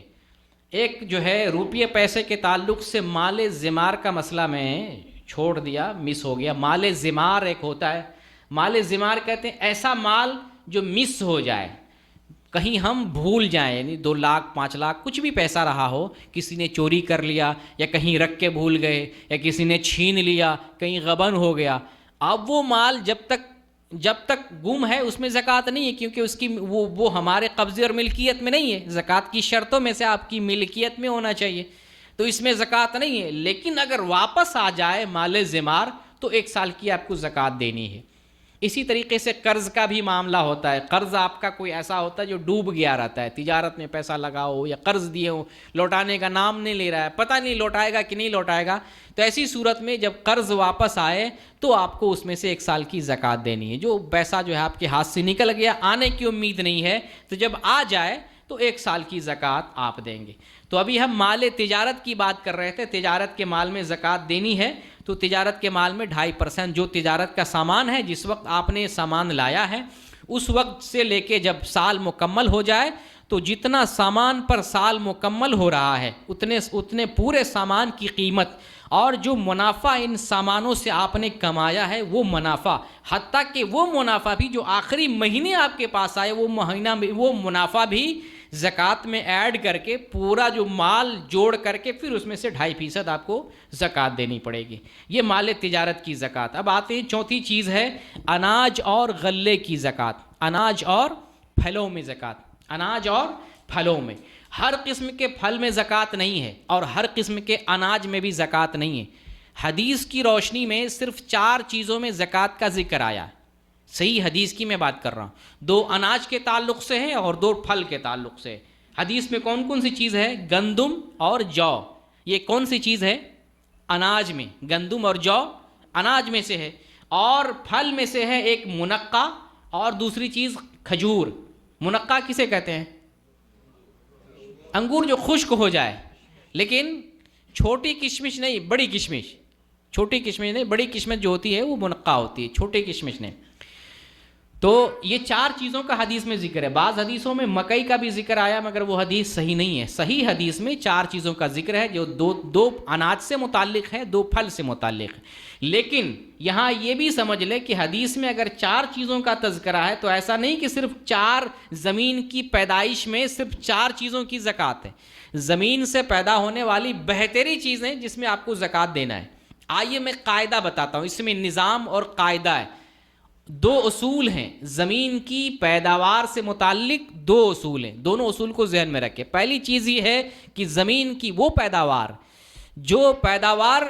ایک جو ہے روپیے پیسے کے تعلق سے مال زمار کا مسئلہ میں چھوڑ دیا، مس ہو گیا۔ مال زمار ایک ہوتا ہے، مال زمار کہتے ہیں ایسا مال جو مس ہو جائے، کہیں ہم بھول جائیں، یعنی 2 لاکھ 5 لاکھ کچھ بھی پیسہ رہا ہو، کسی نے چوری کر لیا یا کہیں رکھ کے بھول گئے یا کسی نے چھین لیا، کہیں غبن ہو گیا، اب وہ مال جب تک گم ہے اس میں زکوٰۃ نہیں ہے، کیونکہ اس کی وہ ہمارے قبضے اور ملکیت میں نہیں ہے۔ زکوٰۃ کی شرطوں میں سے آپ کی ملکیت میں ہونا چاہیے، تو اس میں زکوٰۃ نہیں ہے۔ لیکن اگر واپس آ جائے مال زمار تو 1 سال کی آپ کو زکوٰۃ دینی ہے۔ اسی طریقے سے قرض کا بھی معاملہ ہوتا ہے۔ قرض آپ کا کوئی ایسا ہوتا ہے جو ڈوب گیا رہتا ہے، تجارت میں پیسہ لگاؤ یا قرض دیے ہو، لوٹانے کا نام نہیں لے رہا ہے، پتہ نہیں لوٹائے گا کہ نہیں لوٹائے گا، تو ایسی صورت میں جب قرض واپس آئے تو آپ کو اس میں سے 1 سال کی زکوٰۃ دینی ہے۔ جو پیسہ جو ہے آپ کے ہاتھ سے نکل گیا، آنے کی امید نہیں ہے، تو جب آ جائے تو 1 سال کی زکوٰۃ آپ دیں گے۔ تو ابھی ہم مال تجارت کی بات کر رہے تھے، تجارت کے مال میں زکوٰۃ دینی ہے، تو تجارت کے مال میں 2.5% جو تجارت کا سامان ہے، جس وقت آپ نے سامان لایا ہے اس وقت سے لے کے جب سال مکمل ہو جائے تو جتنا سامان پر سال مکمل ہو رہا ہے اتنے پورے سامان کی قیمت اور جو منافع ان سامانوں سے آپ نے کمایا ہے وہ منافع، حتیٰ کہ وہ منافع بھی جو آخری مہینے آپ کے پاس آئے وہ منافع بھی زکوٰۃ میں ایڈ کر کے پورا جو مال جوڑ کر کے پھر اس میں سے 2.5% آپ کو زکوٰۃ دینی پڑے گی۔ یہ مال تجارت کی زکوٰۃ۔ اب آتے ہیں چوتھی چیز ہے اناج اور غلے کی زکوٰۃ، اناج اور پھلوں میں زکوٰۃ۔ اناج اور پھلوں میں ہر قسم کے پھل میں زکوٰۃ نہیں ہے اور ہر قسم کے اناج میں بھی زکوٰۃ نہیں ہے۔ حدیث کی روشنی میں صرف 4 چیزوں میں زکوٰۃ کا ذکر آیا ہے، صحیح حدیث کی میں بات کر رہا ہوں، 2 اناج کے تعلق سے ہے اور 2 پھل کے تعلق سے۔ حدیث میں کون کون سی چیز ہے؟ گندم اور جو۔ یہ کون سی چیز ہے؟ اناج میں گندم اور جو اناج میں سے ہے، اور پھل میں سے ہے ایک منقع اور دوسری چیز کھجور۔ منقع کسے کہتے ہیں؟ انگور جو خشک ہو جائے، لیکن چھوٹی کشمش نہیں، بڑی کشمش، چھوٹی کشمش نہیں، بڑی کشمش جو ہوتی ہے وہ منقع ہوتی ہے، چھوٹی کشمش نہیں۔ تو یہ 4 چیزوں کا حدیث میں ذکر ہے۔ بعض حدیثوں میں مکئی کا بھی ذکر آیا مگر وہ حدیث صحیح نہیں ہے۔ صحیح حدیث میں 4 چیزوں کا ذکر ہے، جو دو اناج سے متعلق ہے، 2 پھل سے متعلق ہے۔ لیکن یہاں یہ بھی سمجھ لے کہ حدیث میں اگر 4 چیزوں کا تذکرہ ہے تو ایسا نہیں کہ صرف 4 زمین کی پیدائش میں صرف 4 چیزوں کی زکوٰۃ ہے۔ زمین سے پیدا ہونے والی بہتری چیزیں جس میں آپ کو زکوٰۃ دینا ہے۔ آئیے میں قاعدہ بتاتا ہوں، اس میں نظام اور قاعدہ ہے۔ 2 اصول ہیں زمین کی پیداوار سے متعلق، 2 اصول ہیں، دونوں اصول کو ذہن میں رکھیں۔ پہلی چیز یہ ہے کہ زمین کی وہ پیداوار جو پیداوار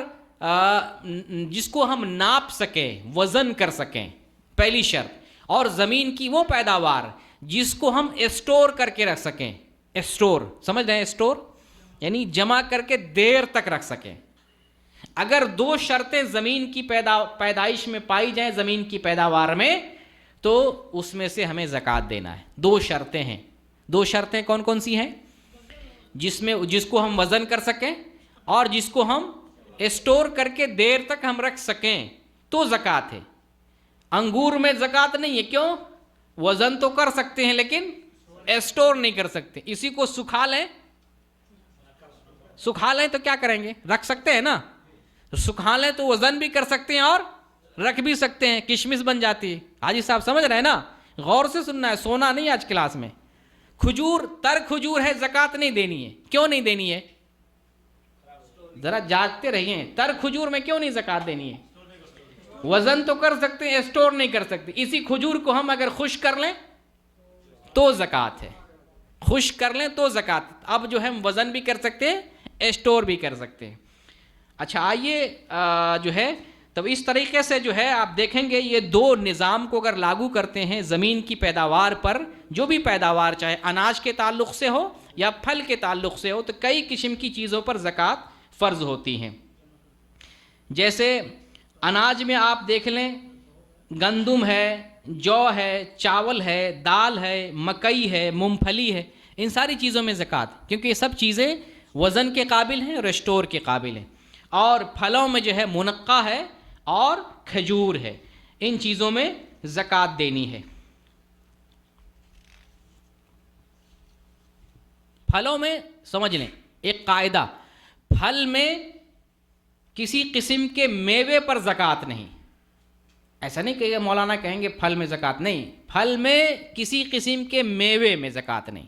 جس کو ہم ناپ سکیں، وزن کر سکیں، پہلی شرط، اور زمین کی وہ پیداوار جس کو ہم اسٹور کر کے رکھ سکیں۔ اسٹور سمجھ رہے ہیں؟ اسٹور یعنی جمع کر کے دیر تک رکھ سکیں۔ اگر 2 شرطیں زمین کی پیدائش میں پائی جائیں، زمین کی پیداوار میں، تو اس میں سے ہمیں زکوٰۃ دینا ہے۔ 2 شرطیں ہیں۔ 2 شرطیں کون کون سی ہیں؟ جس کو ہم وزن کر سکیں اور جس کو ہم اسٹور کر کے دیر تک ہم رکھ سکیں تو زکوٰۃ ہے۔ انگور میں زکوٰۃ نہیں ہے، کیوں؟ وزن تو کر سکتے ہیں لیکن اسٹور نہیں کر سکتے۔ اسی کو سکھا لیں تو کیا کریں گے؟ رکھ سکتے ہیں نا۔ سکھا لیں تو وزن بھی کر سکتے ہیں اور رکھ بھی سکتے ہیں، کشمش بن جاتی ہے۔ حاجی صاحب سمجھ رہے ہیں نا؟ غور سے سننا ہے، سونا نہیں آج کلاس میں۔ کھجور، تر کھجور ہے، زکوٰۃ نہیں دینی ہے۔ کیوں نہیں دینی ہے؟ ذرا جاگتے رہیے، تر کھجور میں کیوں نہیں زکوٰۃ دینی ہے؟ وزن تو کر سکتے ہیں، اسٹور نہیں کر سکتے۔ اسی کھجور کو ہم اگر خشک کر لیں تو زکوٰۃ ہے، خشک کر لیں تو زکوٰۃ۔ اب جو ہے ہم وزن بھی کر سکتے ہیں، اسٹور بھی کر سکتے ہیں۔ اچھا آئیے جو ہے تب اس طریقے سے جو ہے آپ دیکھیں گے یہ 2 نظام کو اگر لاگو کرتے ہیں زمین کی پیداوار پر، جو بھی پیداوار چاہے اناج کے تعلق سے ہو یا پھل کے تعلق سے ہو، تو کئی قسم کی چیزوں پر زکوٰۃ فرض ہوتی ہیں۔ جیسے اناج میں آپ دیکھ لیں، گندم ہے، جو ہے، چاول ہے، دال ہے، مکئی ہے، مونگ پھلی ہے، ان ساری چیزوں میں زکوٰۃ، کیونکہ یہ سب چیزیں وزن کے قابل ہیں اور اسٹور کے قابل ہیں۔ اور پھلوں میں جو ہے منقع ہے اور کھجور ہے، ان چیزوں میں زکوٰۃ دینی ہے۔ پھلوں میں سمجھ لیں ایک قاعدہ، پھل میں کسی قسم کے میوے پر زکوٰۃ نہیں۔ ایسا نہیں کہ مولانا کہیں گے پھل میں زکوٰۃ نہیں، پھل میں کسی قسم کے میوے میں زکوٰۃ نہیں،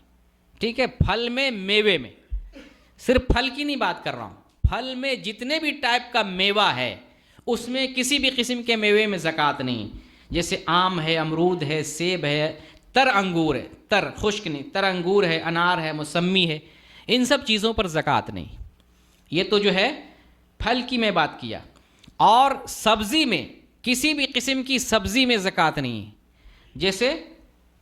ٹھیک ہے؟ پھل میں، میوے میں، صرف پھل کی نہیں بات کر رہا ہوں، پھل میں جتنے بھی ٹائپ کا میوہ ہے اس میں کسی بھی قسم کے میوے میں زکوٰۃ نہیں۔ جیسے آم ہے، امرود ہے، سیب ہے، تر انگور ہے، تر خشک نہیں، تر انگور ہے، انار ہے، موسمی ہے، ان سب چیزوں پر زکوٰۃ نہیں۔ یہ تو جو ہے پھل کی میں بات کیا۔ اور سبزی میں کسی بھی قسم کی سبزی میں زکوٰۃ نہیں ہے، جیسے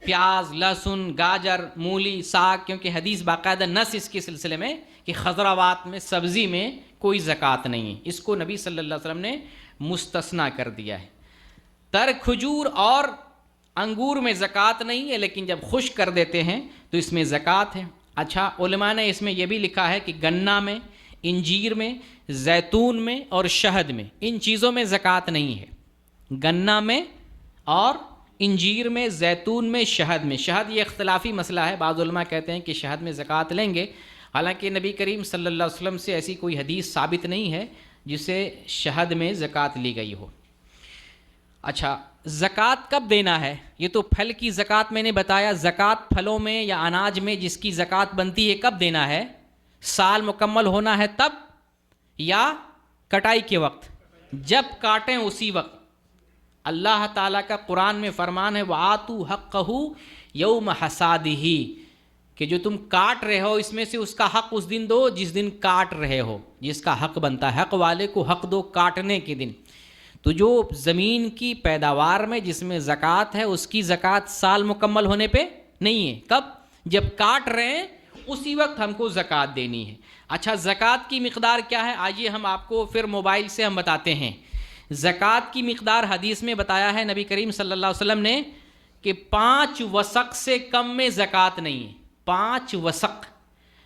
پیاز، لہسن، گاجر، مولی، ساگ، کیونکہ حدیث باقاعدہ نص اس کے سلسلے میں کہ خضروات میں، سبزی میں کوئی زکوٰۃ نہیں ہے، اس کو نبی صلی اللہ علیہ وسلم نے مستثنیٰ کر دیا ہے۔ تر کھجور اور انگور میں زکوٰۃ نہیں ہے، لیکن جب خشک کر دیتے ہیں تو اس میں زکوٰۃ ہے۔ اچھا علماء نے اس میں یہ بھی لکھا ہے کہ گنا میں، انجیر میں، زیتون میں اور شہد میں، ان چیزوں میں زکوٰۃ نہیں ہے۔ گنا میں اور انجیر میں، زیتون میں، شہد میں۔ شہد یہ اختلافی مسئلہ ہے، بعض علماء کہتے ہیں کہ شہد میں زکوٰۃ لیں گے، حالانکہ نبی کریم صلی اللہ علیہ وسلم سے ایسی کوئی حدیث ثابت نہیں ہے جسے شہد میں زکوٰۃ لی گئی ہو۔ اچھا زکوٰۃ کب دینا ہے؟ یہ تو پھل کی زکوٰۃ میں نے بتایا، زکوٰۃ پھلوں میں یا اناج میں جس کی زکوٰۃ بنتی ہے کب دینا ہے؟ سال مکمل ہونا ہے تب، یا کٹائی کے وقت؟ جب کاٹیں اسی وقت۔ اللہ تعالیٰ کا قرآن میں فرمان ہے وَآتُوا حَقَّهُ يَوْمَ حَصَادِهِ، کہ جو تم کاٹ رہے ہو اس میں سے اس کا حق اس دن دو جس دن کاٹ رہے ہو، جس کا حق بنتا ہے، حق والے کو حق دو کاٹنے کے دن۔ تو جو زمین کی پیداوار میں جس میں زکوٰۃ ہے اس کی زکوٰۃ سال مکمل ہونے پہ نہیں ہے، کب؟ جب کاٹ رہے ہیں اسی وقت ہم کو زکوٰۃ دینی ہے۔ اچھا زکوٰۃ کی مقدار کیا ہے؟ آئیے ہم آپ کو پھر موبائل سے ہم بتاتے ہیں۔ زکوٰۃ کی مقدار حدیث میں بتایا ہے نبی کریم صلی اللہ علیہ وسلم نے کہ 5 وسق سے کم میں زکوٰۃ نہیں ہے۔ 5 وسق،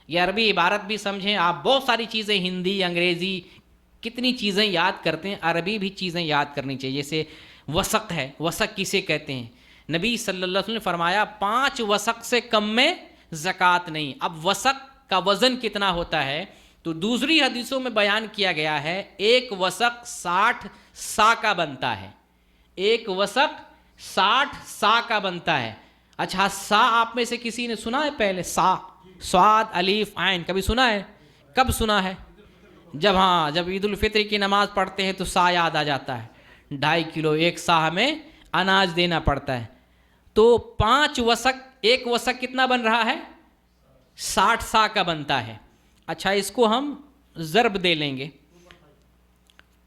یہ عربی عبارت بھی سمجھیں آپ، بہت ساری چیزیں ہندی انگریزی کتنی چیزیں یاد کرتے ہیں، عربی بھی چیزیں یاد کرنی چاہیے۔ جیسے وسق ہے، وسق کسے کہتے ہیں؟ نبی صلی اللہ علیہ وسلم نے فرمایا 5 وسق سے کم میں زکوٰۃ نہیں۔ اب وسق کا وزن کتنا ہوتا ہے؟ تو دوسری حدیثوں میں بیان کیا گیا ہے 1 وسق 60 سا کا بنتا ہے۔ 1 وسق 60 سا کا بنتا ہے۔ اچھا سا آپ میں سے کسی نے سنا ہے پہلے؟ سا، صاد الف عین، کبھی سنا ہے؟ کب سنا ہے؟ جب عید الفطر کی نماز پڑھتے ہیں تو سا یاد آ جاتا ہے، 2.5 کلو 1 سا ہمیں اناج دینا پڑتا ہے۔ تو 5 وسق، 1 وسق کتنا بن رہا ہے؟ 60 سا کا بنتا ہے۔ اچھا اس کو ہم ضرب دے لیں گے،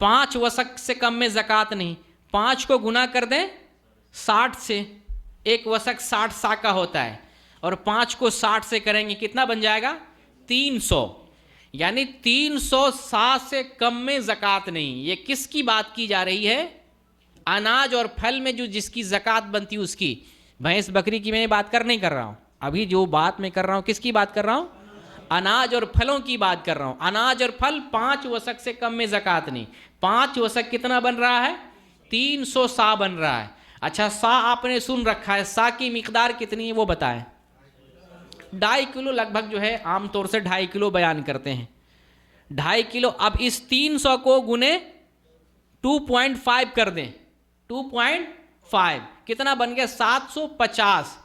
5 وسق سے کم میں زکوٰۃ نہیں، 5 کو گنا کر دیں 60 سے، 1 وسق 60 سا کا ہوتا ہے، اور 5 کو 60 سے کریں گے کتنا بن جائے گا؟ 300، یعنی 300 سا سے کم میں زکوٰۃ نہیں۔ یہ کس کی بات کی جا رہی ہے؟ اناج اور پھل میں جو جس کی زکوٰۃ بنتی اس کی۔ بھینس بکری کی میں بات نہیں کر رہا ہوں، ابھی جو بات میں کر رہا ہوں کس کی بات کر رہا ہوں؟ اناج اور پھلوں کی بات کر رہا ہوں۔ اناج اور پھل 5 وسق سے کم میں زکوٰۃ نہیں۔ 5 وسق کتنا بن رہا ہے؟ 300 سا بن رہا ہے۔ اچھا سا آپ نے سن رکھا ہے، سا کی مقدار کتنی ہے وہ بتائیں؟ 2.5 کلو لگ بھگ جو ہے، عام طور سے 2.5 کلو بیان کرتے ہیں، 2.5 کلو۔ اب اس 300 کو گنے 2.5 کر دیں، 2.5 کتنا بن گیا؟ 750،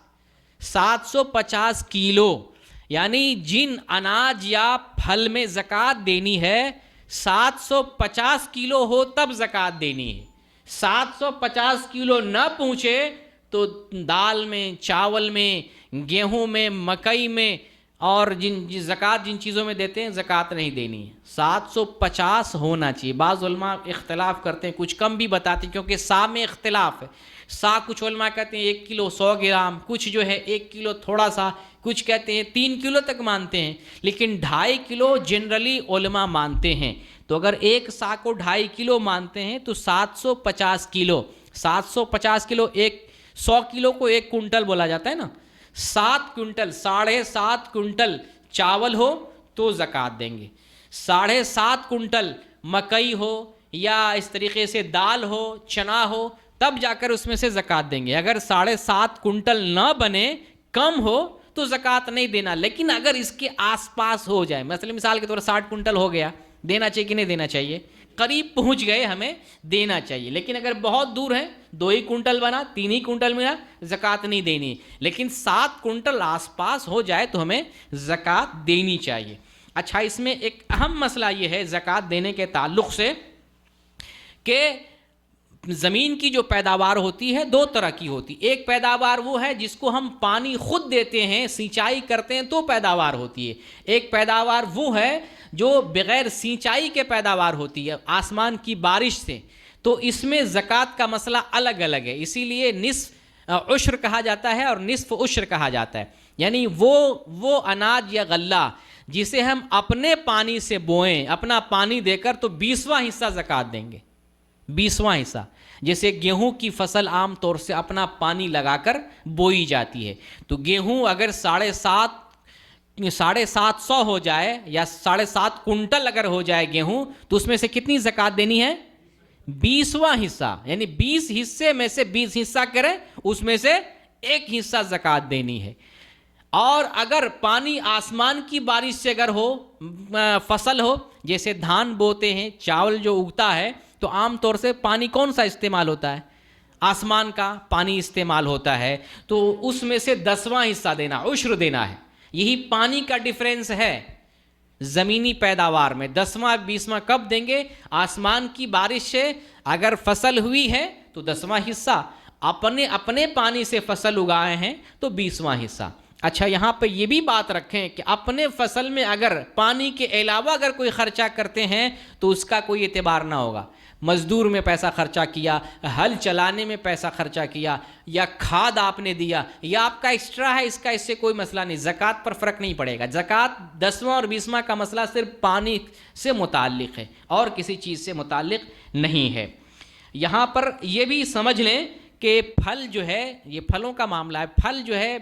750 کلو۔ یعنی جن اناج یا پھل میں زکوٰۃ دینی ہے 750 کلو ہو تب زکوٰۃ دینی ہے۔ 750 کلو نہ پہنچے تو دال میں، چاول میں، گیہوں میں، مکئی میں، اور زکوٰۃ جن چیزوں میں دیتے ہیں زکوٰۃ نہیں دینی ہے۔ 750 ہونا چاہیے۔ بعض علماء اختلاف کرتے ہیں، کچھ کم بھی بتاتے ہیں کیونکہ سا میں اختلاف ہے۔ سا کچھ علماء کہتے ہیں 1 کلو 100 گرام، کچھ جو ہے 1 کلو تھوڑا سا، کچھ کہتے ہیں 3 کلو تک مانتے ہیں، لیکن 2.5 کلو جنرلی علماء مانتے ہیں۔ تو اگر ایک سا کو 2.5 کلو مانتے ہیں تو 750 کلو، 750 کلو، 100 کلو کو 1 کنٹل بولا جاتا ہے نا، 7 کنٹل، 7.5 کنٹل چاول ہو تو زکوٰۃ دیں گے، 7.5 کنٹل مکئی ہو یا اس طریقے سے دال ہو، چنا ہو، تب جا کر اس میں سے زکوٰۃ دیں گے۔ اگر 7.5 کنٹل نہ بنے، کم ہو تو زکوٰۃ نہیں دینا، لیکن اگر اس کے آس پاس ہو جائے، مثال کے طور پر 60 کنٹل ہو گیا، دینا چاہیے کہ نہیں دینا چاہیے؟ قریب پہنچ گئے ہمیں دینا چاہیے، لیکن اگر بہت دور ہے، 2 ہی کنٹل بنا، 3 ہی کنٹل ملا، زکوٰۃ نہیں دینی، لیکن 7 کنٹل آس پاس ہو جائے تو ہمیں زکوٰۃ دینی چاہیے۔ اچھا اس میں ایک اہم مسئلہ یہ ہے زکوٰۃ دینے کے تعلق سے کہ زمین کی جو پیداوار ہوتی ہے 2 طرح کی ہوتی ہے۔ ایک پیداوار وہ ہے جس کو ہم پانی خود دیتے ہیں، سینچائی کرتے ہیں تو پیداوار ہوتی ہے۔ ایک پیداوار وہ ہے جو بغیر سینچائی کے پیداوار ہوتی ہے، آسمان کی بارش سے، تو اس میں زکوٰۃ کا مسئلہ الگ الگ ہے۔ اسی لیے نصف عشر کہا جاتا ہے اور نصف عشر کہا جاتا ہے، یعنی وہ اناج یا غلہ جسے ہم اپنے پانی سے بوئیں، اپنا پانی دے کر، تو 20واں حصہ زکوٰۃ دیں گے، 20واں حصہ، جیسے گیہوں کی فصل عام طور سے اپنا پانی لگا کر بوئی جاتی ہے، تو گیہوں اگر 750 ہو جائے یا 7.5 کنٹل اگر ہو جائے گیہوں، تو اس میں سے کتنی زکوٰۃ دینی ہے؟ 20واں حصہ، یعنی 20 حصے میں سے 20 حصہ کریں، اس میں سے 1 حصہ زکوٰۃ دینی ہے۔ اور اگر پانی آسمان کی بارش سے اگر ہو، فصل ہو، جیسے دھان بوتے ہیں، چاول جو اگتا ہے، تو عام طور سے پانی کون سا استعمال ہوتا ہے؟ آسمان کا پانی استعمال ہوتا ہے، تو اس میں سے 10واں حصہ دینا، عشر دینا ہے۔ یہی پانی کا ڈیفرنس ہے زمینی پیداوار میں، 10واں 20واں کب دیں گے؟ آسمان کی بارش سے اگر فصل ہوئی ہے تو 10واں حصہ، اپنے پانی سے فصل اگائے ہیں تو 20واں حصہ۔ اچھا، یہاں پہ یہ بھی بات رکھیں کہ اپنے فصل میں اگر پانی کے علاوہ اگر کوئی خرچہ کرتے ہیں تو اس کا کوئی اعتبار نہ ہوگا۔ مزدور میں پیسہ خرچہ کیا، ہل چلانے میں پیسہ خرچہ کیا، یا کھاد آپ نے دیا، یا آپ کا ایکسٹرا ہے، اس سے کوئی مسئلہ نہیں، زکوٰۃ پر فرق نہیں پڑے گا۔ زکوٰۃ 10واں اور 20واں کا مسئلہ صرف پانی سے متعلق ہے اور کسی چیز سے متعلق نہیں ہے۔ یہاں پر یہ بھی سمجھ لیں کہ پھل جو ہے، یہ پھلوں کا معاملہ ہے، پھل جو ہے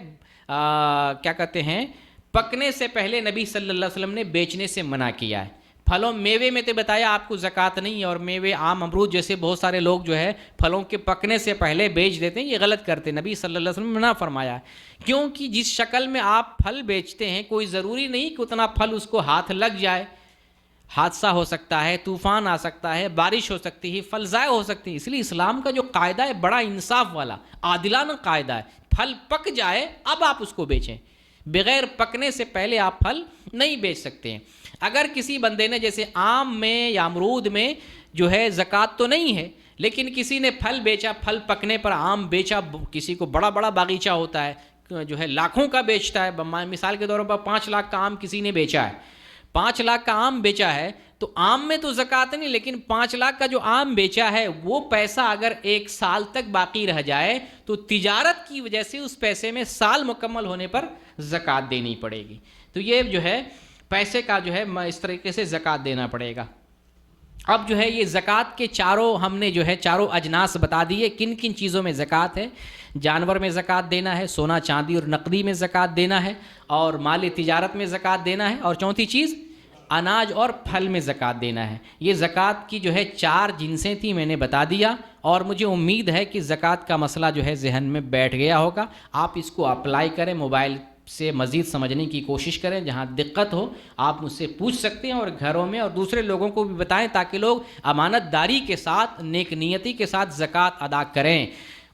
کیا کہتے ہیں، پکنے سے پہلے نبی صلی اللہ علیہ وسلم نے بیچنے سے منع کیا ہے۔ پھلوں میوے میں تو بتایا آپ کو زکوٰۃ نہیں ہے، اور میوے عام امرود جیسے بہت سارے لوگ جو ہے پھلوں کے پکنے سے پہلے بیچ دیتے ہیں، یہ غلط کرتے ہیں، نبی صلی اللہ علیہ وسلم نے منع فرمایا ہے۔ کیونکہ جس شکل میں آپ پھل بیچتے ہیں، کوئی ضروری نہیں کہ اتنا پھل اس کو ہاتھ لگ جائے، حادثہ ہو سکتا ہے، طوفان آ سکتا ہے، بارش ہو سکتی ہے، پھل ضائع ہو سکتی ہے۔ اس لیے اسلام کا جو قاعدہ ہے بڑا انصاف والا، عادلانہ قاعدہ ہے۔ پھل پک جائے اب آپ اس کو بیچیں، بغیر پکنے سے پہلے آپ پھل نہیں بیچ سکتے ہیں۔ اگر کسی بندے نے جیسے آم میں یا امرود میں جو ہے زکوٰۃ تو نہیں ہے، لیکن کسی نے پھل بیچا، پھل پکنے پر آم بیچا، کسی کو بڑا بڑا باغیچہ ہوتا ہے جو ہے لاکھوں کا بیچتا ہے، مثال کے طور پر 5 لاکھ کا آم کسی نے بیچا ہے، 5 لاکھ کا آم بیچا ہے، تو آم میں تو زکوٰۃ نہیں، لیکن 5 لاکھ کا جو آم بیچا ہے وہ پیسہ اگر 1 سال تک باقی رہ جائے تو تجارت کی وجہ سے اس پیسے میں سال مکمل ہونے پر زکوٰۃ دینی پڑے گی۔ تو یہ جو ہے پیسے کا جو ہے اس طریقے سے زکوٰۃ دینا پڑے گا۔ اب جو ہے یہ زکوٰۃ کے ہم نے جو ہے چاروں اجناس بتا دیے، کن کن چیزوں میں زکوٰۃ ہے۔ جانور میں زکوٰۃ دینا ہے، سونا چاندی اور نقدی میں زکوٰۃ دینا ہے، اور مال تجارت میں زکوٰۃ دینا ہے، اور چوتھی چیز اناج اور پھل میں زکوٰۃ دینا ہے۔ یہ زکوٰۃ کی جو ہے 4 جنسیں تھیں، میں نے بتا دیا، اور مجھے امید ہے کہ زکوٰۃ کا مسئلہ جو ہے ذہن میں بیٹھ گیا ہوگا۔ آپ اس کو اپلائی کریں، موبائل سے مزید سمجھنے کی کوشش کریں، جہاں دقت ہو آپ مجھ سے پوچھ سکتے ہیں، اور گھروں میں اور دوسرے لوگوں کو بھی بتائیں تاکہ لوگ امانت داری کے ساتھ، نیک نیتی کے ساتھ زکوٰۃ ادا کریں۔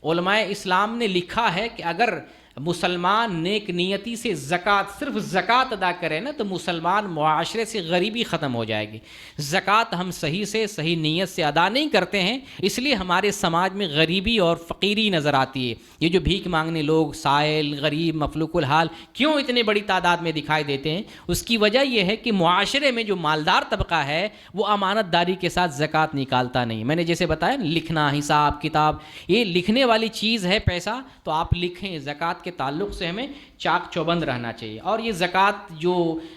علماء اسلام نے لکھا ہے کہ اگر مسلمان نیک نیتی سے صرف زکوٰۃ ادا کرے نا، تو مسلمان معاشرے سے غریبی ختم ہو جائے گی۔ زکوٰۃ ہم صحیح نیت سے ادا نہیں کرتے ہیں، اس لیے ہمارے سماج میں غریبی اور فقیری نظر آتی ہے۔ یہ جو بھیک مانگنے لوگ، سائل، غریب، مفلوک الحال کیوں اتنے بڑی تعداد میں دکھائی دیتے ہیں؟ اس کی وجہ یہ ہے کہ معاشرے میں جو مالدار طبقہ ہے وہ امانت داری کے ساتھ زکوٰۃ نکالتا نہیں۔ میں نے جیسے بتایا نا، لکھنا، حساب کتاب، یہ لکھنے والی چیز ہے پیسہ، تو آپ لکھیں۔ زکوٰۃ کے تعلق سے ہمیں چاک چوبند رہنا چاہیے۔ اور یہ زکوٰۃ جو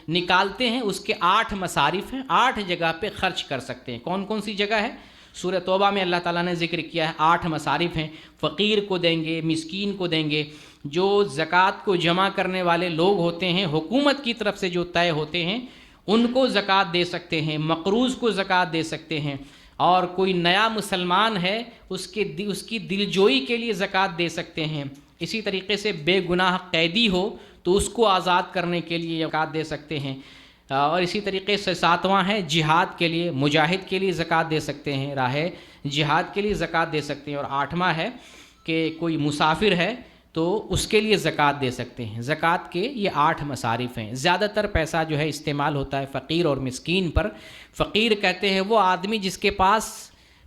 نکالتے ہیں اس کے 8 مصارف ہیں، 8 جگہ پہ خرچ کر سکتے ہیں۔ کون کون سی جگہ ہے؟ سورہ توبہ میں اللہ تعالیٰ نے ذکر کیا ہے، 8 مصارف ہیں۔ فقیر کو دیں گے، مسکین کو دیں گے، جو زکوٰۃ کو جمع کرنے والے لوگ ہوتے ہیں حکومت کی طرف سے جو طے ہوتے ہیں ان کو زکوٰۃ دے سکتے ہیں، مقروض کو زکوٰۃ دے سکتے ہیں، اور کوئی نیا مسلمان ہے اس کی دلجوئی کے لیے زکوٰۃ دے سکتے ہیں۔ اسی طریقے سے بے گناہ قیدی ہو تو اس کو آزاد کرنے کے لیے زکوٰۃ دے سکتے ہیں۔ اور اسی طریقے سے 7واں ہے جہاد کے لیے، مجاہد کے لیے زکوٰۃ دے سکتے ہیں، راہ جہاد کے لیے زکوٰۃ دے سکتے ہیں۔ اور 8واں ہے کہ کوئی مسافر ہے تو اس کے لیے زکوٰۃ دے سکتے ہیں۔ زکوٰۃ کے یہ 8 مصارف ہیں۔ زیادہ تر پیسہ جو ہے استعمال ہوتا ہے فقیر اور مسکین پر۔ فقیر کہتے ہیں وہ آدمی جس کے پاس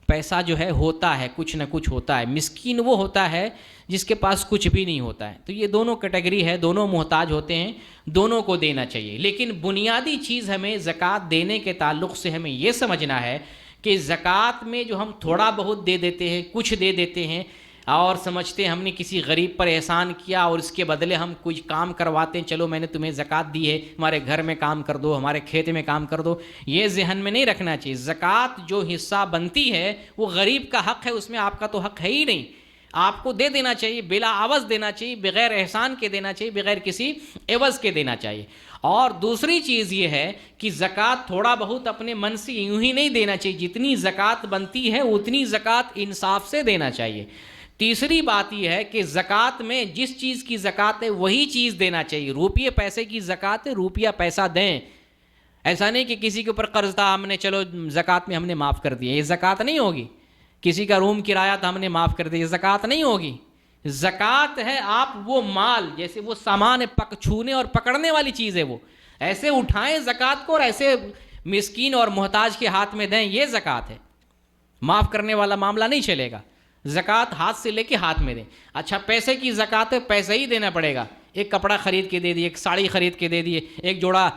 پیسہ جو ہے ہوتا ہے، کچھ نہ کچھ ہوتا ہے۔ مسکین وہ ہوتا ہے جس کے پاس کچھ بھی نہیں ہوتا ہے۔ تو یہ دونوں کیٹیگری ہے، دونوں محتاج ہوتے ہیں، دونوں کو دینا چاہیے۔ لیکن بنیادی چیز ہمیں زکوٰۃ دینے کے تعلق سے ہمیں یہ سمجھنا ہے کہ زکوٰۃ میں جو ہم تھوڑا بہت دے دیتے ہیں، کچھ دے دیتے ہیں، اور سمجھتے ہیں ہم نے کسی غریب پر احسان کیا اور اس کے بدلے ہم کچھ کام کرواتے ہیں، چلو میں نے تمہیں زکوٰۃ دی ہے، ہمارے گھر میں کام کر دو، ہمارے کھیت میں کام کر دو. یہ ذہن میں نہیں رکھنا چاہیے. زکوٰۃ جو حصہ بنتی ہے وہ غریب کا حق ہے، اس میں آپ کا تو حق ہے ہی نہیں. آپ کو دے دینا چاہیے، بلا عوض دینا چاہیے، بغیر احسان کے دینا چاہیے، بغیر کسی عوض کے دینا چاہیے. اور دوسری چیز یہ ہے کہ زکوٰۃ تھوڑا بہت اپنے من سے یوں ہی نہیں دینا چاہیے، جتنی زکوٰۃ بنتی ہے اتنی زکوٰۃ انصاف سے دینا چاہیے. تیسری بات یہ ہے کہ زکوٰۃ میں جس چیز کی زکوٰۃ ہے وہی چیز دینا چاہیے. روپیے پیسے کی زکوٰۃ ہے، روپیہ پیسہ دیں. ایسا نہیں کہ کسی کے اوپر قرض تھا ہم نے چلو زکوٰۃ میں ہم نے معاف کر دیا، یہ زکوٰۃ نہیں ہوگی. کسی کا روم کرایہ تھا ہم نے معاف کر دیا، یہ زکوٰۃ نہیں ہوگی. زکوٰۃ ہے آپ وہ مال، جیسے وہ سامان چھونے اور پکڑنے والی چیز ہے، وہ ایسے اٹھائیں زکوٰۃ کو اور ایسے مسکین اور محتاج کے ہاتھ میں دیں، یہ زکوٰۃ ہے. معاف کرنے والا معاملہ نہیں چلے گا. زکوٰۃ ہاتھ سے لے کے ہاتھ میں دیں. اچھا پیسے کی زکوٰۃ ہے، پیسہ ہی دینا پڑے گا. ایک کپڑا خرید کے دے دیے، ایک ساڑی خرید کے دے دیے، ایک جوڑا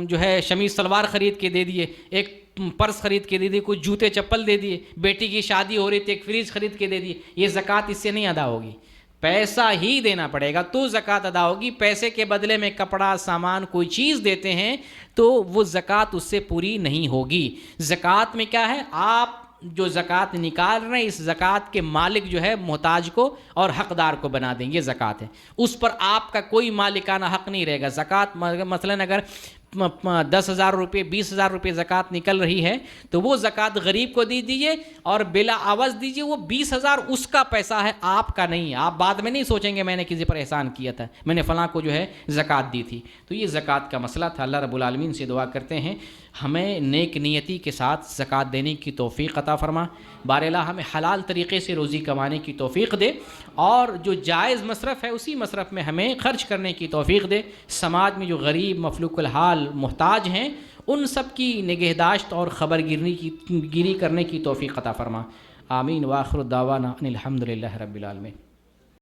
جو ہے شمیز سلوار خرید کے دے دیے، ایک پرس خرید کے دے دیے، کچھ جوتے چپل دے دیے، بیٹی کی شادی ہو رہی تھی ایک فریج خرید کے دے دیے. یہ زکوٰۃ اس سے نہیں ادا ہوگی، پیسہ ہی دینا پڑے گا تو زکوٰۃ ادا ہوگی. پیسے کے بدلے میں کپڑا سامان کوئی چیز دیتے ہیں تو وہ زکوٰۃ اس سے پوری نہیں ہوگی. زکوٰۃ میں کیا ہے، آپ جو زکوٰۃ نکال رہے ہیں اس زکوٰۃ کے مالک جو ہے محتاج کو اور حقدار کو بنا دیں، یہ زکوٰۃ ہے. اس پر آپ کا کوئی مالکانہ حق نہیں رہے گا. زکوٰۃ مثلاً اگر 10,000 روپے 20,000 روپے زکوٰۃ نکل رہی ہے تو وہ زکوٰۃ غریب کو دے دیجئے اور بلا عوض دیجئے. وہ 20,000 اس کا پیسہ ہے، آپ کا نہیں. آپ بعد میں نہیں سوچیں گے میں نے کسی پر احسان کیا تھا، میں نے فلاں کو جو ہے زکوٰۃ دی تھی. تو یہ زکوٰۃ کا مسئلہ تھا. اللہ رب العالمین سے دعا کرتے ہیں ہمیں نیک نیتی کے ساتھ زکوٰۃ دینے کی توفیق عطا فرما. باراللہ ہمیں حلال طریقے سے روزی کمانے کی توفیق دے اور جو جائز مصرف ہے اسی مصرف میں ہمیں خرچ کرنے کی توفیق دے. سماج میں جو غریب مفلوک الحال محتاج ہیں ان سب کی نگہداشت اور خبر گیری کرنے کی توفیق عطا فرما. آمین. وآخر دعوانا ان الحمد للہ رب العالمین.